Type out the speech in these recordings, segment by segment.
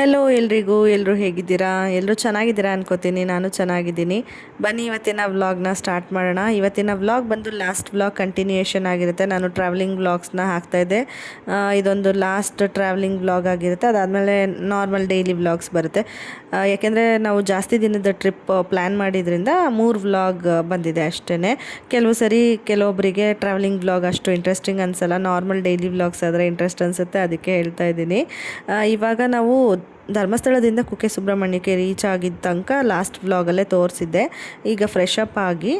Hello ಎಲ್ರಿಗೂ, ಎಲ್ಲರೂ ಹೇಗಿದ್ದೀರಾ? ಎಲ್ಲರೂ ಚೆನ್ನಾಗಿದ್ದೀರಾ ಅನ್ಕೋತೀನಿ. ನಾನು ಚೆನ್ನಾಗಿದ್ದೀನಿ. ಬನ್ನಿ ಇವತ್ತಿನ ವ್ಲಾಗ್ನ ಸ್ಟಾರ್ಟ್ ಮಾಡೋಣ. ಇವತ್ತಿನ ವ್ಲಾಗ್ ಬಂದು ಲಾಸ್ಟ್ ವ್ಲಾಗ್ ಕಂಟಿನ್ಯೂಯೇಷನ್ ಆಗಿರುತ್ತೆ. ನಾನು ಟ್ರಾವೆಲಿಂಗ್ ವ್ಲಾಗ್ಸ್ನ ಹಾಕ್ತಾಯಿದ್ದೆ. ಇದೊಂದು ಲಾಸ್ಟ್ ಟ್ರಾವೆಲಿಂಗ್ ವ್ಲಾಗ್ ಆಗಿರುತ್ತೆ. ಅದಾದಮೇಲೆ ನಾರ್ಮಲ್ ಡೈಲಿ ವ್ಲಾಗ್ಸ್ ಬರುತ್ತೆ. ಯಾಕೆಂದರೆ ನಾವು ಜಾಸ್ತಿ ದಿನದ ಟ್ರಿಪ್ ಪ್ಲ್ಯಾನ್ ಮಾಡಿದ್ರಿಂದ 3 ವ್ಲಾಗ್ ಬಂದಿದೆ ಅಷ್ಟೇ. ಕೆಲವು ಸರಿ ಕೆಲವೊಬ್ಬರಿಗೆ ಟ್ರಾವೆಲಿಂಗ್ ವ್ಲಾಗ್ ಅಷ್ಟು ಇಂಟ್ರೆಸ್ಟಿಂಗ್ ಅನಿಸಲ್ಲ, ನಾರ್ಮಲ್ ಡೈಲಿ ವ್ಲಾಗ್ಸ್ ಆದರೆ ಇಂಟ್ರೆಸ್ಟ್ ಅನಿಸುತ್ತೆ, ಅದಕ್ಕೆ ಹೇಳ್ತಾ ಇದ್ದೀನಿ. ಇವಾಗ ನಾವು ಧರ್ಮಸ್ಥಳದಿಂದ ಕುಕ್ಕೆ ಸುಬ್ರಹ್ಮಣ್ಯಕ್ಕೆ ರೀಚ್ ಆಗಿದ್ದ ತನಕ ಲಾಸ್ಟ್ ವ್ಲಾಗಲ್ಲೇ ತೋರಿಸಿದ್ದೆ. ಈಗ ಫ್ರೆಶ್ ಅಪ್ ಆಗಿ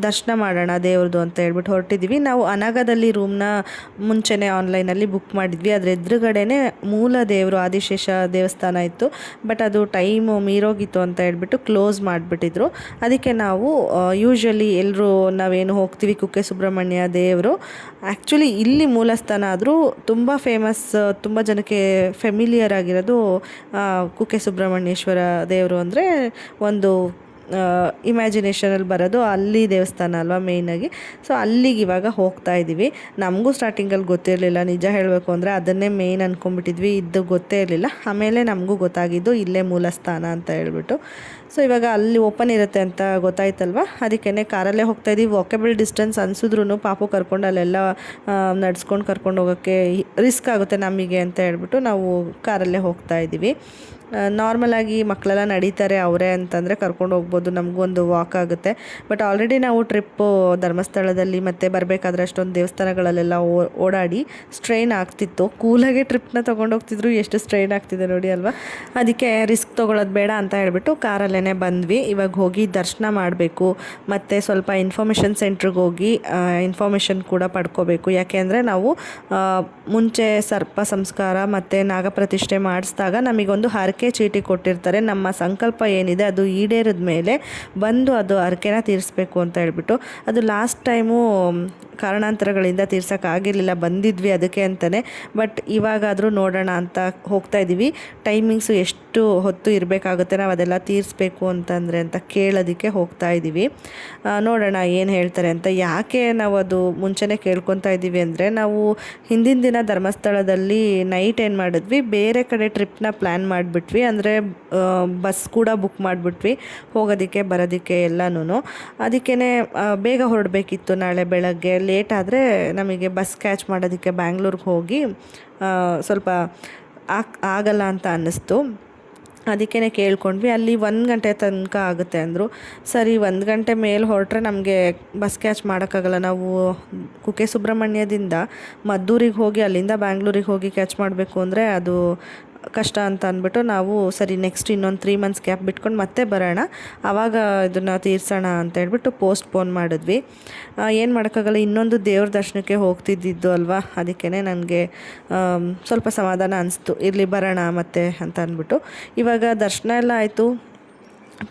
ದರ್ಶನ ಮಾಡೋಣ ದೇವ್ರದ್ದು ಅಂತ ಹೇಳ್ಬಿಟ್ಟು ಹೊರಟಿದ್ವಿ. ನಾವು ಅನಗದಲ್ಲಿ ರೂಮ್ನ ಮುಂಚೆನೇ ಆನ್ಲೈನಲ್ಲಿ ಬುಕ್ ಮಾಡಿದ್ವಿ. ಅದ್ರ ಎದುರುಗಡೆನೇ ಮೂಲ ದೇವರು ಆದಿಶೇಷ ದೇವಸ್ಥಾನ ಇತ್ತು. ಬಟ್ ಅದು ಟೈಮು ಮೀರೋಗಿತ್ತು ಅಂತ ಹೇಳ್ಬಿಟ್ಟು ಕ್ಲೋಸ್ ಮಾಡಿಬಿಟ್ಟಿದ್ರು. ಅದಕ್ಕೆ ನಾವು ಯೂಶ್ವಲಿ ಎಲ್ಲರೂ ನಾವೇನು ಹೋಗ್ತೀವಿ ಕುಕ್ಕೆ ಸುಬ್ರಹ್ಮಣ್ಯ ದೇವರು ಆ್ಯಕ್ಚುಲಿ ಇಲ್ಲಿ ಮೂಲಸ್ಥಾನ ಆದರೂ ತುಂಬ ಫೇಮಸ್, ತುಂಬ ಜನಕ್ಕೆ ಫೆಮಿಲಿಯರ್ ಆಗಿರೋದು ಕುಕ್ಕೆ ಸುಬ್ರಹ್ಮಣ್ಯೇಶ್ವರ ದೇವರು. ಅಂದರೆ ಒಂದು ಇಮ್ಯಾಜಿನೇಷನಲ್ಲಿ ಬರೋದು ಅಲ್ಲಿ ದೇವಸ್ಥಾನ ಅಲ್ವಾ ಮೇಯ್ನಾಗಿ. ಸೊ ಅಲ್ಲಿಗೆ ಇವಾಗ ಹೋಗ್ತಾ ಇದ್ದೀವಿ. ನಮಗೂ ಸ್ಟಾರ್ಟಿಂಗಲ್ಲಿ ಗೊತ್ತಿರಲಿಲ್ಲ, ನಿಜ ಹೇಳಬೇಕು ಅಂದರೆ ಅದನ್ನೇ ಮೇಯ್ನ್ ಅಂದ್ಕೊಂಡ್ಬಿಟ್ಟಿದ್ವಿ, ಇದು ಗೊತ್ತೇ ಇರಲಿಲ್ಲ. ಆಮೇಲೆ ನಮಗೂ ಗೊತ್ತಾಗಿದ್ದು ಇಲ್ಲೇ ಮೂಲಸ್ಥಾನ ಅಂತ ಹೇಳ್ಬಿಟ್ಟು. ಸೊ ಇವಾಗ ಅಲ್ಲಿ ಓಪನ್ ಇರುತ್ತೆ ಅಂತ ಗೊತ್ತಾಯ್ತಲ್ವ, ಅದಕ್ಕೇ ಕಾರಲ್ಲೇ ಹೋಗ್ತಾಯಿದ್ದೀವಿ. ವಾಕೇಬಲ್ ಡಿಸ್ಟೆನ್ಸ್ ಅನಿಸಿದ್ರು ಪಾಪು ಕರ್ಕೊಂಡು ಅಲ್ಲೆಲ್ಲ ನಡ್ಸ್ಕೊಂಡು ಕರ್ಕೊಂಡು ಹೋಗೋಕ್ಕೆ ರಿಸ್ಕ್ ಆಗುತ್ತೆ ನಮಗೆ ಅಂತ ಹೇಳ್ಬಿಟ್ಟು ನಾವು ಕಾರಲ್ಲೇ ಹೋಗ್ತಾ ಇದ್ದೀವಿ. ನಾರ್ಮಲಾಗಿ ಮಕ್ಕಳೆಲ್ಲ ನಡೀತಾರೆ ಅವರೇ ಅಂತಂದರೆ ಕರ್ಕೊಂಡು ಹೋಗ್ಬೋದು, ನಮಗೊಂದು ವಾಕ್ ಆಗುತ್ತೆ. ಬಟ್ ಆಲ್ರೆಡಿ ನಾವು ಟ್ರಿಪ್ಪು ಧರ್ಮಸ್ಥಳದಲ್ಲಿ ಮತ್ತು ಬರಬೇಕಾದ್ರೆ ಅಷ್ಟೊಂದು ದೇವಸ್ಥಾನಗಳಲ್ಲೆಲ್ಲ ಓಡಾಡಿ ಸ್ಟ್ರೈನ್ ಆಗ್ತಿತ್ತು. ಕೂಲಾಗೆ ಟ್ರಿಪ್ನ ತೊಗೊಂಡೋಗ್ತಿದ್ರು, ಎಷ್ಟು ಸ್ಟ್ರೈನ್ ಆಗ್ತಿದೆ ನೋಡಿ ಅಲ್ವಾ. ಅದಕ್ಕೆ ರಿಸ್ಕ್ ತೊಗೊಳ್ಳೋದು ಬೇಡ ಅಂತ ಹೇಳ್ಬಿಟ್ಟು ಕಾರಲ್ಲೇ ಬಂದ್ವಿ. ಇವಾಗ ಹೋಗಿ ದರ್ಶನ ಮಾಡಬೇಕು, ಮತ್ತು ಸ್ವಲ್ಪ ಇನ್ಫಾರ್ಮೇಷನ್ ಸೆಂಟ್ರಿಗೆ ಹೋಗಿ ಇನ್ಫಾರ್ಮೇಷನ್ ಕೂಡ ಪಡ್ಕೋಬೇಕು. ಯಾಕೆಂದರೆ ನಾವು ಮುಂಚೆ ಸರ್ಪ ಸಂಸ್ಕಾರ ಮತ್ತು ನಾಗಪ್ರತಿಷ್ಠೆ ಮಾಡಿಸಿದಾಗ ನಮಗೊಂದು ಹರಕೆ ಚೀಟಿ ಕೊಟ್ಟಿರ್ತಾರೆ. ನಮ್ಮ ಸಂಕಲ್ಪ ಏನಿದೆ ಅದು ಈಡೇರಿದ ಮೇಲೆ ಬಂದು ಅದು ಹರಕೆನ ತೀರಿಸ್ಬೇಕು ಅಂತ ಹೇಳ್ಬಿಟ್ಟು. ಅದು ಲಾಸ್ಟ್ ಟೈಮು ಕಾರಣಾಂತರಗಳಿಂದ ತೀರ್ಸೋಕ್ಕಾಗಿರಲಿಲ್ಲ, ಬಂದಿದ್ವಿ ಅದಕ್ಕೆ ಅಂತಲೇ. ಬಟ್ ಇವಾಗಾದರೂ ನೋಡೋಣ ಅಂತ ಹೋಗ್ತಾ ಇದ್ದೀವಿ. ಟೈಮಿಂಗ್ಸು ಎಷ್ಟು ಹೊತ್ತು ಇರಬೇಕಾಗುತ್ತೆ ನಾವು ಅದೆಲ್ಲ ತೀರಿಸ್ಬೇಕು ಅಂತಂದರೆ ಅಂತ ಕೇಳೋದಕ್ಕೆ ಹೋಗ್ತಾ ಇದ್ದೀವಿ. ನೋಡೋಣ ಏನು ಹೇಳ್ತಾರೆ ಅಂತ. ಯಾಕೆ ನಾವು ಅದು ಮುಂಚೆನೇ ಕೇಳ್ಕೊತಾ ಇದ್ದೀವಿ ಅಂದರೆ, ನಾವು ಹಿಂದಿನ ದಿನ ಧರ್ಮಸ್ಥಳದಲ್ಲಿ ನೈಟ್ ಏನು ಮಾಡಿದ್ವಿ, ಬೇರೆ ಕಡೆ ಟ್ರಿಪ್ನ ಪ್ಲ್ಯಾನ್ ಮಾಡಿಬಿಟ್ವಿ. ಅಂದರೆ ಬಸ್ ಕೂಡ ಬುಕ್ ಮಾಡಿಬಿಟ್ವಿ ಹೋಗೋದಕ್ಕೆ ಬರೋದಕ್ಕೆ ಎಲ್ಲನೂ. ಅದಕ್ಕೇ ಬೇಗ ಹೊರಡಬೇಕಿತ್ತು ನಾಳೆ ಬೆಳಗ್ಗೆ. ಲೇಟ್ ಆದರೆ ನಮಗೆ ಬಸ್ ಕ್ಯಾಚ್ ಮಾಡೋದಕ್ಕೆ ಬ್ಯಾಂಗ್ಳೂರಿಗೆ ಹೋಗಿ ಸ್ವಲ್ಪ ಆಗಲ್ಲ ಅಂತ ಅನ್ನಿಸ್ತು. ಅದಕ್ಕೇ ಕೇಳ್ಕೊಂಡ್ವಿ. ಅಲ್ಲಿ 1 ಗಂಟೆ ತನಕ ಆಗುತ್ತೆ ಅಂದರು. ಸರಿ, 1 ಗಂಟೆ ಮೇಲೆ ಹೊರಟ್ರೆ ನಮಗೆ ಬಸ್ ಕ್ಯಾಚ್ ಮಾಡೋಕ್ಕಾಗಲ್ಲ. ನಾವು ಕುಕ್ಕೆ ಸುಬ್ರಹ್ಮಣ್ಯದಿಂದ ಮದ್ದೂರಿಗೆ ಹೋಗಿ ಅಲ್ಲಿಂದ ಬ್ಯಾಂಗ್ಳೂರಿಗೆ ಹೋಗಿ ಕ್ಯಾಚ್ ಮಾಡಬೇಕು ಅಂದರೆ ಅದು ಕಷ್ಟ ಅಂತ ಅಂದ್ಬಿಟ್ಟು ನಾವು ಸರಿ ನೆಕ್ಸ್ಟ್ ಇನ್ನೊಂದು 3 ಮಂತ್ಸ್ ಗ್ಯಾಪ್ ಬಿಟ್ಕೊಂಡು ಮತ್ತೆ ಬರೋಣ, ಆವಾಗ ಇದನ್ನು ತೀರ್ಸೋಣ ಅಂತ ಹೇಳ್ಬಿಟ್ಟು ಪೋಸ್ಟ್ಪೋನ್ ಮಾಡಿದ್ವಿ. ಏನು ಮಾಡೋಕ್ಕಾಗಲ್ಲ, ಇನ್ನೊಂದು ದೇವ್ರ ದರ್ಶನಕ್ಕೆ ಹೋಗ್ತಿದ್ದಿದ್ದು ಅಲ್ವಾ. ಅದಕ್ಕೇ ನನಗೆ ಸ್ವಲ್ಪ ಸಮಾಧಾನ ಅನಿಸ್ತು, ಇರಲಿ ಬರೋಣ ಮತ್ತೆ ಅಂತ ಅಂದ್ಬಿಟ್ಟು. ಇವಾಗ ದರ್ಶನ ಎಲ್ಲ ಆಯಿತು.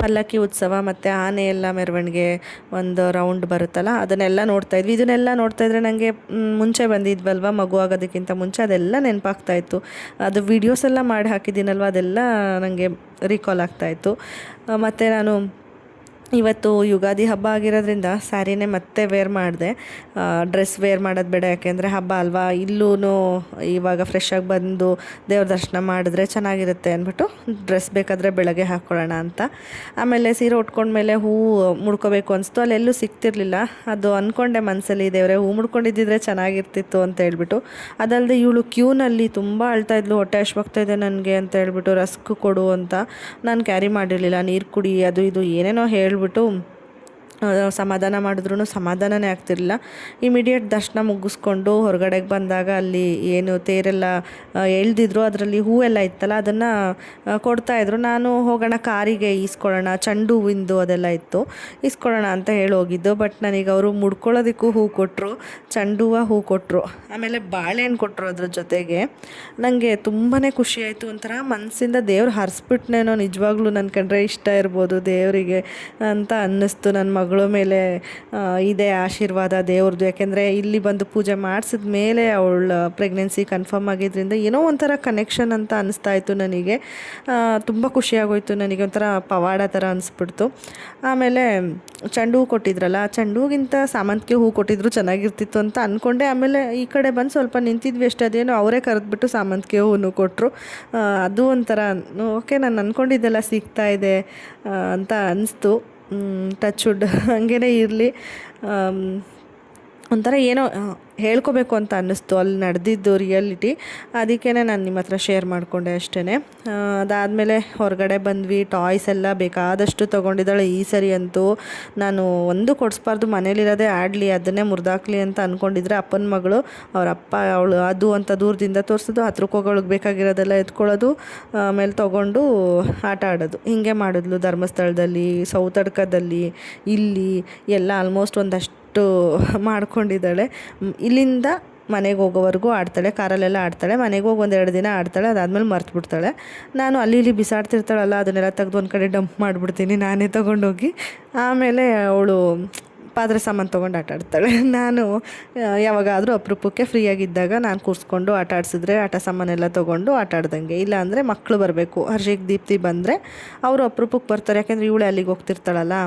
ಪಲ್ಲಕ್ಕಿ ಉತ್ಸವ ಮತ್ತು ಆನೆ ಎಲ್ಲ ಮೆರವಣಿಗೆ ಒಂದು ರೌಂಡ್ ಬರುತ್ತಲ್ಲ, ಅದನ್ನೆಲ್ಲ ನೋಡ್ತಾಯಿದ್ವಿ. ಇದನ್ನೆಲ್ಲ ನೋಡ್ತಾಯಿದ್ರೆ ನನಗೆ ಮುಂಚೆ ಬಂದಿದ್ವಲ್ವ, ಮಗು ಆಗೋದಕ್ಕಿಂತ ಮುಂಚೆ ಅದೆಲ್ಲ ನೆನಪಾಗ್ತಾಯಿತ್ತು. ಅದು ವೀಡಿಯೋಸ್ ಎಲ್ಲ ಮಾಡಿ ಹಾಕಿದ್ದೀನಲ್ವ, ಅದೆಲ್ಲ ನನಗೆ ರೀಕಾಲ್ ಆಗ್ತಾಯಿತ್ತು. ಮತ್ತು ನಾನು ಇವತ್ತು ಯುಗಾದಿ ಹಬ್ಬ ಆಗಿರೋದ್ರಿಂದ ಸ್ಯಾರಿನೇ ಮತ್ತೆ ವೇರ್ ಮಾಡಿದೆ. ಡ್ರೆಸ್ ವೇರ್ ಮಾಡೋದು ಬೇಡ, ಯಾಕೆಂದರೆ ಹಬ್ಬ ಅಲ್ವಾ. ಇಲ್ಲೂ ಇವಾಗ ಫ್ರೆಶ್ಶಾಗಿ ಬಂದು ದೇವ್ರ ದರ್ಶನ ಮಾಡಿದ್ರೆ ಚೆನ್ನಾಗಿರುತ್ತೆ ಅಂದ್ಬಿಟ್ಟು ಡ್ರೆಸ್ ಬೇಕಾದರೆ ಬೆಳಗ್ಗೆ ಹಾಕ್ಕೊಳ್ಳೋಣ ಅಂತ. ಆಮೇಲೆ ಸೀರೆ ಉಟ್ಕೊಂಡ್ಮೇಲೆ ಹೂವು ಮುಡ್ಕೋಬೇಕು ಅನಿಸ್ತು. ಅಲ್ಲೆಲ್ಲೂ ಸಿಗ್ತಿರ್ಲಿಲ್ಲ. ಅದು ಅಂದ್ಕೊಂಡೆ ಮನಸ್ಸಲ್ಲಿ, ದೇವರೇ ಹೂ ಮುಡ್ಕೊಂಡಿದ್ದಿದ್ರೆ ಚೆನ್ನಾಗಿರ್ತಿತ್ತು ಅಂತ ಹೇಳ್ಬಿಟ್ಟು. ಅದಲ್ಲದೆ ಇವಳು ಕ್ಯೂನಲ್ಲಿ ತುಂಬ ಅಳ್ತಾಯಿದ್ಲು, ಹೊಟ್ಟೆ ಹಶ್ವಾಗ್ತಾಯಿದೆ ನನಗೆ ಅಂತ ಹೇಳ್ಬಿಟ್ಟು ರಸ್ಕ್ ಕೊಡು ಅಂತ. ನಾನು ಕ್ಯಾರಿ ಮಾಡಿರಲಿಲ್ಲ. ನೀರು ಕುಡಿ ಅದು ಇದು ಏನೇನೋ ಹೇಳ್ಬಿಟ್ಟು ಸಮಾಧಾನ ಮಾಡಿದ್ರೂ ಸಮಾಧಾನನೇ ಆಗ್ತಿರಲಿಲ್ಲ. ಇಮಿಡಿಯೇಟ್ ದರ್ಶನ ಮುಗಿಸ್ಕೊಂಡು ಹೊರಗಡೆಗೆ ಬಂದಾಗ ಅಲ್ಲಿ ಏನು ತೇರೆಲ್ಲ ಎಳ್ದಿದ್ರು, ಅದರಲ್ಲಿ ಹೂವೆಲ್ಲ ಇತ್ತಲ್ಲ, ಅದನ್ನು ಕೊಡ್ತಾಯಿದ್ರು. ನಾನು ಹೋಗೋಣ ಕಾರಿಗೆ ಈಸ್ಕೊಳ್ಳೋಣ, ಚೆಂಡು ಹೂವಿಂದು ಅದೆಲ್ಲ ಇತ್ತು, ಈಸ್ಕೊಳ್ಳೋಣ ಅಂತ ಹೇಳಿ ಹೋಗಿದ್ದು. ಬಟ್ ನನಗೆ ಅವರು ಮುಡ್ಕೊಳ್ಳೋದಕ್ಕೂ ಹೂ ಕೊಟ್ಟರು, ಚೆಂಡು ಹೂ ಕೊಟ್ಟರು, ಆಮೇಲೆ ಬಾಳೆಹಣ್ಣು ಕೊಟ್ಟರು ಅದ್ರ ಜೊತೆಗೆ. ನನಗೆ ತುಂಬಾ ಖುಷಿಯಾಯಿತು. ಒಂಥರ ಮನಸ್ಸಿಂದ ದೇವ್ರು ಹರಿಸ್ಬಿಟ್ನೇನೋ, ನಿಜವಾಗ್ಲೂ ನನ್ನ ಕಂಡ್ರೆ ಇಷ್ಟ ಇರ್ಬೋದು ದೇವರಿಗೆ ಅಂತ ಅನ್ನಿಸ್ತು. ನನ್ನ ಮಗಳ ಮೇಲೆ ಇದೆ ಆಶೀರ್ವಾದ ದೇವ್ರದ್ದು. ಯಾಕೆಂದರೆ ಇಲ್ಲಿ ಬಂದು ಪೂಜೆ ಮಾಡಿಸಿದ ಮೇಲೆ ಅವಳ ಪ್ರೆಗ್ನೆನ್ಸಿ ಕನ್ಫರ್ಮ್ ಆಗಿದ್ದರಿಂದ ಏನೋ ಒಂಥರ ಕನೆಕ್ಷನ್ ಅಂತ ಅನಿಸ್ತಾ ಇತ್ತು ನನಗೆ. ತುಂಬ ಖುಷಿಯಾಗೋಯ್ತು ನನಗೆ, ಒಂಥರ ಪವಾಡ ಥರ ಅನಿಸ್ಬಿಡ್ತು. ಆಮೇಲೆ ಚೆಂಡು ಹೂ ಕೊಟ್ಟಿದ್ರಲ್ಲ, ಚೆಂಡು ಹೂಗಿಂತ ಸಾಮಂತಿಗೆ ಹೂ ಕೊಟ್ಟಿದ್ರು ಚೆನ್ನಾಗಿರ್ತಿತ್ತು ಅಂತ ಅಂದ್ಕೊಂಡೆ. ಆಮೇಲೆ ಈ ಕಡೆ ಬಂದು ಸ್ವಲ್ಪ ನಿಂತಿದ್ವಿ ಅಷ್ಟೇ, ಅದೇನೋ ಅವರೇ ಕರೆದ್ಬಿಟ್ಟು ಸಾಮಂತಿಗೆ ಹೂವು ಕೊಟ್ಟರು. ಅದು ಒಂಥರ ಓಕೆ, ನಾನು ಅಂದ್ಕೊಂಡಿದ್ದೆಲ್ಲ ಸಿಗ್ತಾ ಇದೆ ಅಂತ ಅನಿಸ್ತು. ಟಚ್ ವುಡ್ ಹಂಗೇ ಇರಲಿ. ಒಂಥರ ಏನೋ ಹೇಳ್ಕೋಬೇಕು ಅಂತ ಅನ್ನಿಸ್ತು ಅಲ್ಲಿ ನಡೆದಿದ್ದು ರಿಯಾಲಿಟಿ. ಅದಕ್ಕೇ ನಾನು ನಿಮ್ಮ ಹತ್ರ ಶೇರ್ ಮಾಡಿಕೊಂಡೆ ಅಷ್ಟೇ. ಅದಾದಮೇಲೆ ಹೊರಗಡೆ ಬಂದ್ವಿ. ಟಾಯ್ಸ್ ಎಲ್ಲ ಬೇಕಾದಷ್ಟು ತೊಗೊಂಡಿದ್ದಾಳೆ ಈ ಸರಿ ಅಂತೂ. ನಾನು ಒಂದು ಕೊಡಿಸ್ಬಾರ್ದು, ಮನೇಲಿರೋದೇ ಆಡಲಿ, ಅದನ್ನೇ ಮುರಿದಾಕ್ಲಿ ಅಂತ ಅಂದ್ಕೊಂಡಿದ್ರೆ ಅಪ್ಪನ ಮಗಳು ಅವ್ರ ಅಪ್ಪ ಅವಳು ಅದು ಅಂತ ದೂರದಿಂದ ತೋರಿಸೋದು, ಹತ್ರಕ್ಕೆ ಹೋಗೋಳಿಗೆ ಬೇಕಾಗಿರೋದೆಲ್ಲ ಎತ್ಕೊಳ್ಳೋದು, ಆಮೇಲೆ ತೊಗೊಂಡು ಆಟ ಆಡೋದು. ಹೀಗೆ ಮಾಡಿದ್ಲು. ಧರ್ಮಸ್ಥಳದಲ್ಲಿ, ಸೌತಡ್ಕದಲ್ಲಿ, ಇಲ್ಲಿ ಎಲ್ಲ ಆಲ್ಮೋಸ್ಟ್ ಒಂದಷ್ಟು ಮಾಡ್ಕೊಂಡಿದ್ದಾಳೆ. ಇಲ್ಲಿಂದ ಮನೆಗೆ ಹೋಗೋವರೆಗೂ ಆಡ್ತಾಳೆ, ಕಾರಲ್ಲೆಲ್ಲ ಆಡ್ತಾಳೆ. ಮನೆಗೆ ಹೋಗಿ 1-2 ದಿನ ಆಡ್ತಾಳೆ, ಅದಾದಮೇಲೆ ಮರ್ತು ಬಿಡ್ತಾಳೆ. ನಾನು ಅಲ್ಲಿ ಇಲ್ಲಿ ಬಿಸಾಡ್ತಿರ್ತಾಳಲ್ಲ, ಅದನ್ನೆಲ್ಲ ತೆಗೆದು ಒಂದು ಕಡೆ ಡಂಪ್ ಮಾಡಿಬಿಡ್ತೀನಿ ನಾನೇ ತೊಗೊಂಡೋಗಿ. ಆಮೇಲೆ ಅವಳು ಪಾತ್ರೆ ಸಾಮಾನು ತೊಗೊಂಡು ಆಟ ಆಡ್ತಾಳೆ. ನಾನು ಯಾವಾಗಾದರೂ ಅಪರೂಪಕ್ಕೆ ಫ್ರೀಯಾಗಿದ್ದಾಗ ನಾನು ಕೂರಿಸ್ಕೊಂಡು ಆಟ ಆಡಿಸಿದ್ರೆ ಆಟ ಸಾಮಾನೆಲ್ಲ ತೊಗೊಂಡು ಆಟ ಆಡ್ದಂಗೆ. ಇಲ್ಲಾಂದರೆ ಮಕ್ಕಳು ಬರಬೇಕು. ಹರ್ಷಿಕ್ ದೀಪ್ತಿ ಬಂದರೆ ಅವರು ಅಪರೂಪಕ್ಕೆ ಬರ್ತಾರೆ, ಯಾಕೆಂದರೆ ಇವಳೆ ಅಲ್ಲಿಗೆ ಹೋಗ್ತಿರ್ತಾಳಲ್ಲ.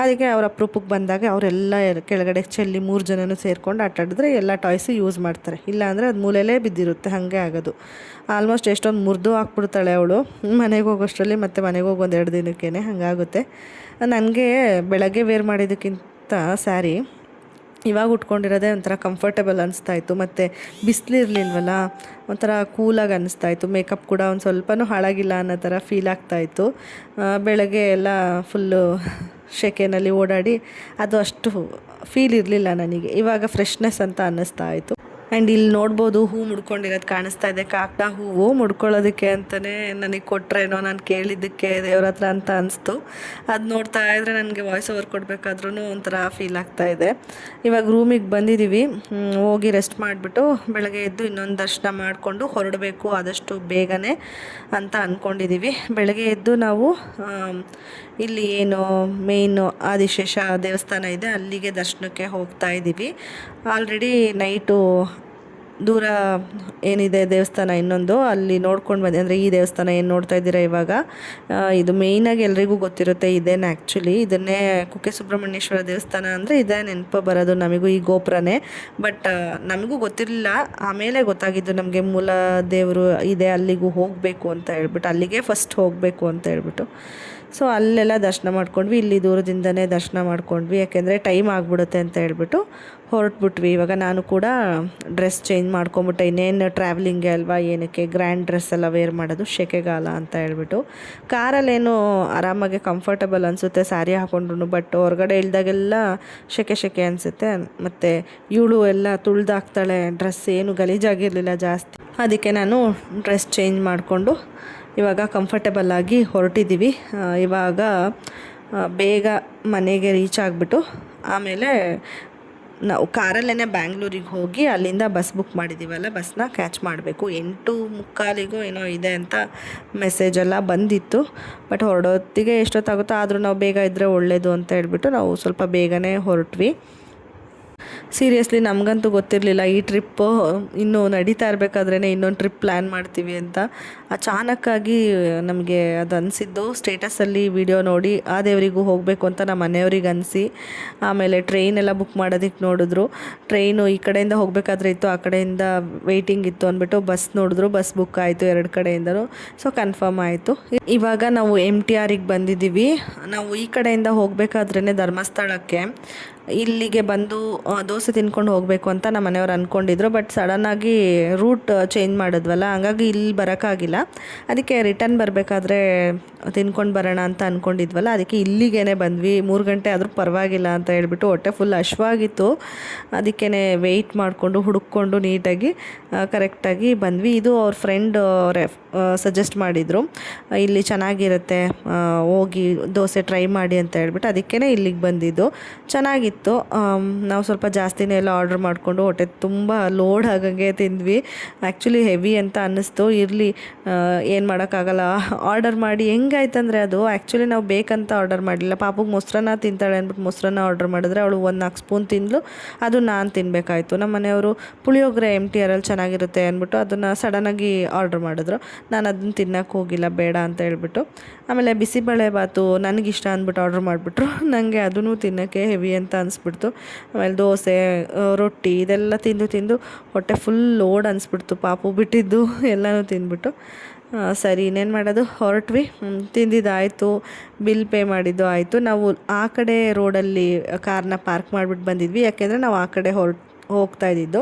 ಅದಕ್ಕೆ ಅವ್ರು ಅಪರೂಪಕ್ಕೆ ಬಂದಾಗ ಅವರೆಲ್ಲ ಕೆಳಗಡೆ ಚೆಲ್ಲಿ 3 ಜನನೂ ಸೇರ್ಕೊಂಡು ಆಟ ಆಡಿದ್ರೆ ಎಲ್ಲ ಟಾಯ್ಸು ಯೂಸ್ ಮಾಡ್ತಾರೆ. ಇಲ್ಲಾಂದರೆ ಅದು ಮೂಲೆಯಲ್ಲೇ ಬಿದ್ದಿರುತ್ತೆ, ಹಾಗೆ ಆಗೋದು. ಆಲ್ಮೋಸ್ಟ್ ಎಷ್ಟೊಂದು ಮುರಿದು ಹಾಕ್ಬಿಡ್ತಾಳೆ ಅವಳು ಮನೆಗೆ ಹೋಗೋಷ್ಟರಲ್ಲಿ. ಮತ್ತು ಮನೆಗೆ ಹೋಗಿ 1-2 ದಿನಕ್ಕೇ ಹಾಗಾಗುತ್ತೆ. ನನಗೆ ಬೆಳಗ್ಗೆ ವೇರ್ ಮಾಡಿದ್ದಕ್ಕಿಂತ ಸ್ಯಾರಿ ಇವಾಗ ಉಟ್ಕೊಂಡಿರೋದೇ ಒಂಥರ ಕಂಫರ್ಟೇಬಲ್ ಅನಿಸ್ತಾಯಿತ್ತು. ಮತ್ತು ಬಿಸಿಲಿರಲಿಲ್ವಲ್ಲ, ಒಂಥರ ಕೂಲಾಗಿ ಅನ್ನಿಸ್ತಾಯಿತ್ತು. ಮೇಕಪ್ ಕೂಡ ಒಂದು ಸ್ವಲ್ಪನೂ ಹಾಳಾಗಿಲ್ಲ ಅನ್ನೋ ಥರ ಫೀಲ್ ಆಗ್ತಾಯಿತ್ತು. ಬೆಳಗ್ಗೆ ಎಲ್ಲ ಫುಲ್ಲು ಸೆಕೆನಲ್ಲಿ ಓಡಾಡಿ ಅದು ಅಷ್ಟು ಫೀಲ್ ಇರಲಿಲ್ಲ ನನಗೆ. ಇವಾಗ ಫ್ರೆಶ್ನೆಸ್ ಅಂತ ಅನ್ನಿಸ್ತಾ ಇತ್ತು. ಆ್ಯಂಡ್ ಇಲ್ಲಿ ನೋಡ್ಬೋದು ಹೂ ಮುಡ್ಕೊಂಡಿರೋದು ಕಾಣಿಸ್ತಾ ಇದೆ. ಕಾಕಡ ಹೂವು ಮುಡ್ಕೊಳ್ಳೋದಕ್ಕೆ ಅಂತಲೇ ನನಗೆ ಕೊಟ್ಟರೇನೋ ನಾನು ಕೇಳಿದ್ದಕ್ಕೆ ದೇವ್ರ ಹತ್ರ ಅಂತ ಅನಿಸ್ತು. ಅದು ನೋಡ್ತಾ ಇದ್ದರೆ ನನಗೆ ವಾಯ್ಸ್ ಓವರ್ ಕೊಡಬೇಕಾದ್ರೂ ಒಂಥರ ಫೀಲ್ ಆಗ್ತಾಯಿದೆ. ಇವಾಗ ರೂಮಿಗೆ ಬಂದಿದ್ದೀವಿ. ಹೋಗಿ ರೆಸ್ಟ್ ಮಾಡಿಬಿಟ್ಟು ಬೆಳಗ್ಗೆ ಎದ್ದು ಇನ್ನೊಂದು ದರ್ಶನ ಮಾಡಿಕೊಂಡು ಹೊರಡಬೇಕು ಆದಷ್ಟು ಬೇಗನೆ ಅಂತ ಅಂದ್ಕೊಂಡಿದ್ದೀವಿ. ಬೆಳಗ್ಗೆ ಎದ್ದು ನಾವು ಇಲ್ಲಿ ಏನು ಮೇಯ್ನು ಆದಿಶೇಷ ದೇವಸ್ಥಾನ ಇದೆ, ಅಲ್ಲಿಗೆ ದರ್ಶನಕ್ಕೆ ಹೋಗ್ತಾ ಇದ್ದೀವಿ. ಆಲ್ರೆಡಿ ನೈಟು ದೂರ ಏನಿದೆ ದೇವಸ್ಥಾನ ಇನ್ನೊಂದು, ಅಲ್ಲಿ ನೋಡ್ಕೊಂಡು ಬಂದೆ. ಅಂದರೆ ಈ ದೇವಸ್ಥಾನ ಏನು ನೋಡ್ತಾ ಇದ್ದೀರಾ ಇವಾಗ, ಇದು ಮೇಯ್ನಾಗಿ ಎಲ್ರಿಗೂ ಗೊತ್ತಿರುತ್ತೆ. ಇದೇನು ಆ್ಯಕ್ಚುಲಿ ಇದನ್ನೇ ಕುಕ್ಕೆ ಸುಬ್ರಹ್ಮಣ್ಯೇಶ್ವರ ದೇವಸ್ಥಾನ ಅಂದರೆ ಇದೇ ನೆನಪು ಬರೋದು ನಮಗೂ, ಈ ಗೋಪುರನೇ. ಬಟ್ ನಮಗೂ ಗೊತ್ತಿರಲಿಲ್ಲ, ಆಮೇಲೆ ಗೊತ್ತಾಗಿದ್ದು ನಮಗೆ ಮೂಲ ದೇವರು ಇದೆ, ಅಲ್ಲಿಗೂ ಹೋಗಬೇಕು ಅಂತ ಹೇಳ್ಬಿಟ್ಟು, ಅಲ್ಲಿಗೆ ಫಸ್ಟ್ ಹೋಗಬೇಕು ಅಂತ ಹೇಳ್ಬಿಟ್ಟು. ಸೊ ಅಲ್ಲೆಲ್ಲ ದರ್ಶನ ಮಾಡ್ಕೊಂಡ್ವಿ. ಇಲ್ಲಿ ದೂರದಿಂದನೇ ದರ್ಶನ ಮಾಡ್ಕೊಂಡ್ವಿ, ಯಾಕೆಂದರೆ ಟೈಮ್ ಆಗಿಬಿಡುತ್ತೆ ಅಂತ ಹೇಳ್ಬಿಟ್ಟು ಹೊರಟ್ಬಿಟ್ವಿ. ಇವಾಗ ನಾನು ಕೂಡ ಡ್ರೆಸ್ ಚೇಂಜ್ ಮಾಡ್ಕೊಂಬಿಟ್ಟೆ. ಇನ್ನೇನು ಟ್ರಾವೆಲಿಂಗ್ಗೆ ಅಲ್ವಾ, ಏನಕ್ಕೆ ಗ್ರ್ಯಾಂಡ್ ಡ್ರೆಸ್ ಎಲ್ಲ ವೇರ್ ಮಾಡೋದು, ಸೆಕೆಗಾಲ ಅಂತ ಹೇಳ್ಬಿಟ್ಟು. ಕಾರಲ್ಲೇನು ಆರಾಮಾಗಿ ಕಂಫರ್ಟಬಲ್ ಅನಿಸುತ್ತೆ ಸ್ಯಾರಿ ಹಾಕೊಂಡ್ರು, ಬಟ್ ಹೊರಗಡೆ ಇಳ್ದಾಗೆಲ್ಲ ಸೆಕೆ ಅನಿಸುತ್ತೆ. ಮತ್ತು ಇವಳು ಎಲ್ಲ ತುಳ್ದಾಕ್ತಾಳೆ, ಡ್ರೆಸ್ ಏನು ಗಲೀಜಾಗಿರಲಿಲ್ಲ ಜಾಸ್ತಿ. ಅದಕ್ಕೆ ನಾನು ಡ್ರೆಸ್ ಚೇಂಜ್ ಮಾಡಿಕೊಂಡು ಇವಾಗ ಕಂಫರ್ಟಬಲ್ ಆಗಿ ಹೊರಟಿದ್ದೀವಿ. ಇವಾಗ ಬೇಗ ಮನೆಗೆ ರೀಚ್ ಆಗಿಬಿಟ್ಟು ಆಮೇಲೆ ನಾವು ಕಾರಲ್ಲೇ ಬ್ಯಾಂಗ್ಳೂರಿಗೆ ಹೋಗಿ ಅಲ್ಲಿಂದ ಬಸ್ ಬುಕ್ ಮಾಡಿದ್ದೀವಲ್ಲ, ಬಸ್ನ ಕ್ಯಾಚ್ ಮಾಡಬೇಕು. 8:45 ಏನೋ ಇದೆ ಅಂತ ಮೆಸೇಜೆಲ್ಲ ಬಂದಿತ್ತು. ಬಟ್ ಹೊರಡೋತ್ತಿಗೆ ಎಷ್ಟೊತ್ತಾಗುತ್ತೋ, ಆದರೂ ನಾವು ಬೇಗ ಇದ್ದರೆ ಒಳ್ಳೆಯದು ಅಂತ ಹೇಳ್ಬಿಟ್ಟು ನಾವು ಸ್ವಲ್ಪ ಬೇಗನೆ ಹೊರಟ್ವಿ. ಸೀರಿಯಸ್ಲಿ ನಮಗಂತೂ ಗೊತ್ತಿರಲಿಲ್ಲ ಈ ಟ್ರಿಪ್ಪು ಇನ್ನೂ ನಡೀತಾ ಇರಬೇಕಾದ್ರೇ ಇನ್ನೊಂದು ಟ್ರಿಪ್ ಪ್ಲ್ಯಾನ್ ಮಾಡ್ತೀವಿ ಅಂತ. ಅಚಾನಕ್ಕಾಗಿ ನಮಗೆ ಅದು ಅನಿಸಿದ್ದು. ಸ್ಟೇಟಸಲ್ಲಿ ವಿಡಿಯೋ ನೋಡಿ ಆ ದೇವರಿಗೂ ಹೋಗಬೇಕು ಅಂತ ನಮ್ಮ ಮನೆಯವ್ರಿಗೆ ಅನಿಸಿ, ಆಮೇಲೆ ಟ್ರೈನೆಲ್ಲ ಬುಕ್ ಮಾಡೋದಕ್ಕೆ ನೋಡಿದ್ರು. ಟ್ರೈನು ಈ ಕಡೆಯಿಂದ ಹೋಗಬೇಕಾದ್ರೆ ಇತ್ತು, ಆ ಕಡೆಯಿಂದ ವೆಯ್ಟಿಂಗ್ ಇತ್ತು ಅಂದ್ಬಿಟ್ಟು ಬಸ್ ನೋಡಿದ್ರು. ಬಸ್ ಬುಕ್ ಆಯಿತು 2 ಕಡೆಯಿಂದನೂ. ಸೊ ಕನ್ಫರ್ಮ್ ಆಯಿತು. ಇವಾಗ ನಾವು MTRಗೆ ಬಂದಿದ್ದೀವಿ. ನಾವು ಈ ಕಡೆಯಿಂದ ಹೋಗಬೇಕಾದ್ರೇ ಧರ್ಮಸ್ಥಳಕ್ಕೆ ಇಲ್ಲಿಗೆ ಬಂದು ದೋಸೆ ತಿನ್ಕೊಂಡು ಹೋಗಬೇಕು ಅಂತ ನಮ್ಮ ಮನೆಯವ್ರು ಅಂದ್ಕೊಂಡಿದ್ರು. ಬಟ್ ಸಡನ್ನಾಗಿ ರೂಟ್ ಚೇಂಜ್ ಮಾಡಿದ್ವಲ್ಲ, ಹಂಗಾಗಿ ಇಲ್ಲಿ ಬರೋಕ್ಕಾಗಿಲ್ಲ. ಅದಕ್ಕೆ ರಿಟರ್ನ್ ಬರಬೇಕಾದ್ರೆ ತಿನ್ಕೊಂಡು ಬರೋಣ ಅಂತ ಅಂದ್ಕೊಂಡಿದ್ವಲ್ಲ, ಅದಕ್ಕೆ ಇಲ್ಲಿಗೇ ಬಂದ್ವಿ. 3 ಗಂಟೆ ಆದರೂ ಪರವಾಗಿಲ್ಲ ಅಂತ ಹೇಳ್ಬಿಟ್ಟು ಹೊಟ್ಟೆ ಫುಲ್ ಹಶ್ವಾಗಿತ್ತು. ಅದಕ್ಕೇ ವೆಯ್ಟ್ ಮಾಡಿಕೊಂಡು ಹುಡುಕೊಂಡು ನೀಟಾಗಿ ಕರೆಕ್ಟಾಗಿ ಬಂದ್ವಿ. ಇದು ಅವ್ರ ಫ್ರೆಂಡ್ ಸಜೆಸ್ಟ್ ಮಾಡಿದರು, ಇಲ್ಲಿ ಚೆನ್ನಾಗಿರುತ್ತೆ ಹೋಗಿ ದೋಸೆ ಟ್ರೈ ಮಾಡಿ ಅಂತ ಹೇಳ್ಬಿಟ್ಟು. ಅದಕ್ಕೇ ಇಲ್ಲಿಗೆ ಬಂದಿದ್ದು. ಚೆನ್ನಾಗಿತ್ತು. ಇತ್ತು. ನಾವು ಸ್ವಲ್ಪ ಜಾಸ್ತಿನೇ ಎಲ್ಲ ಆರ್ಡ್ರ್ ಮಾಡಿಕೊಂಡು ಹೊಟ್ಟೆ ತುಂಬ ಲೋಡ್ ಆಗಂಗೆ ತಿಂದ್ವಿ. ಆ್ಯಕ್ಚುಲಿ ಹೆವಿ ಅಂತ ಅನ್ನಿಸ್ತು. ಇರಲಿ, ಏನು ಮಾಡೋಕ್ಕಾಗಲ್ಲ. ಆರ್ಡರ್ ಮಾಡಿ ಹೆಂಗಾಯ್ತಂದರೆ ಅದು ಆ್ಯಕ್ಚುಲಿ ನಾವು ಬೇಕಂತ ಆರ್ಡರ್ ಮಾಡಲಿಲ್ಲ. ಪಾಪುಗೆ ಮೊಸರನ್ನ ತಿಂತಾಳೆ ಅಂದ್ಬಿಟ್ಟು ಮೊಸರನ್ನ ಆರ್ಡರ್ ಮಾಡಿದ್ರೆ ಅವಳು 4 ಸ್ಪೂನ್ ತಿಂದಳು. ಅದು ನಾನು ತಿನ್ನಬೇಕಾಯ್ತು. ನಮ್ಮ ಮನೆಯವರು ಪುಳಿಯೋಗರೆ MTRಲ್ಲಿ ಚೆನ್ನಾಗಿರುತ್ತೆ ಅಂದ್ಬಿಟ್ಟು ಅದನ್ನು ಸಡನ್ನಾಗಿ ಆರ್ಡ್ರ್ ಮಾಡಿದ್ರು. ನಾನು ಅದನ್ನು ತಿನ್ನೋಕ್ಕೆ ಹೋಗಿಲ್ಲ, ಬೇಡ ಅಂತ ಹೇಳ್ಬಿಟ್ಟು. ಆಮೇಲೆ ಬಿಸಿಬೇಳೆ ಬಾತು ನನಗಿಷ್ಟ ಅಂದ್ಬಿಟ್ಟು ಆರ್ಡ್ರ್ ಮಾಡಿಬಿಟ್ರು. ನನಗೆ ಅದನ್ನು ತಿನ್ನೋಕ್ಕೆ ಹೆವಿ ಅಂತ ಅನಿಸ್ಬಿಡ್ತು. ಆಮೇಲೆ ದೋಸೆ, ರೊಟ್ಟಿ ಇದೆಲ್ಲ ತಿಂದು ಹೊಟ್ಟೆ ಫುಲ್ ಲೋಡ್ ಅನಿಸ್ಬಿಡ್ತು. ಪಾಪು ಬಿಟ್ಟಿದ್ದು ಎಲ್ಲನೂ ತಿಂದ್ಬಿಟ್ಟು ಸರಿ ಇನ್ನೇನು ಮಾಡೋದು, ಹೊರಟ್ವಿ. ತಿಂದಿದ್ದಾಯಿತು, ಬಿಲ್ ಪೇ ಮಾಡಿದ್ದು ಆಯಿತು. ನಾವು ಆ ಕಡೆ ರೋಡಲ್ಲಿ ಕಾರ್ನ ಪಾರ್ಕ್ ಮಾಡಿಬಿಟ್ಟು ಬಂದಿದ್ವಿ, ಯಾಕೆಂದರೆ ನಾವು ಆ ಕಡೆ ಹೋಗ್ತಾ ಇದ್ದಿದ್ದು.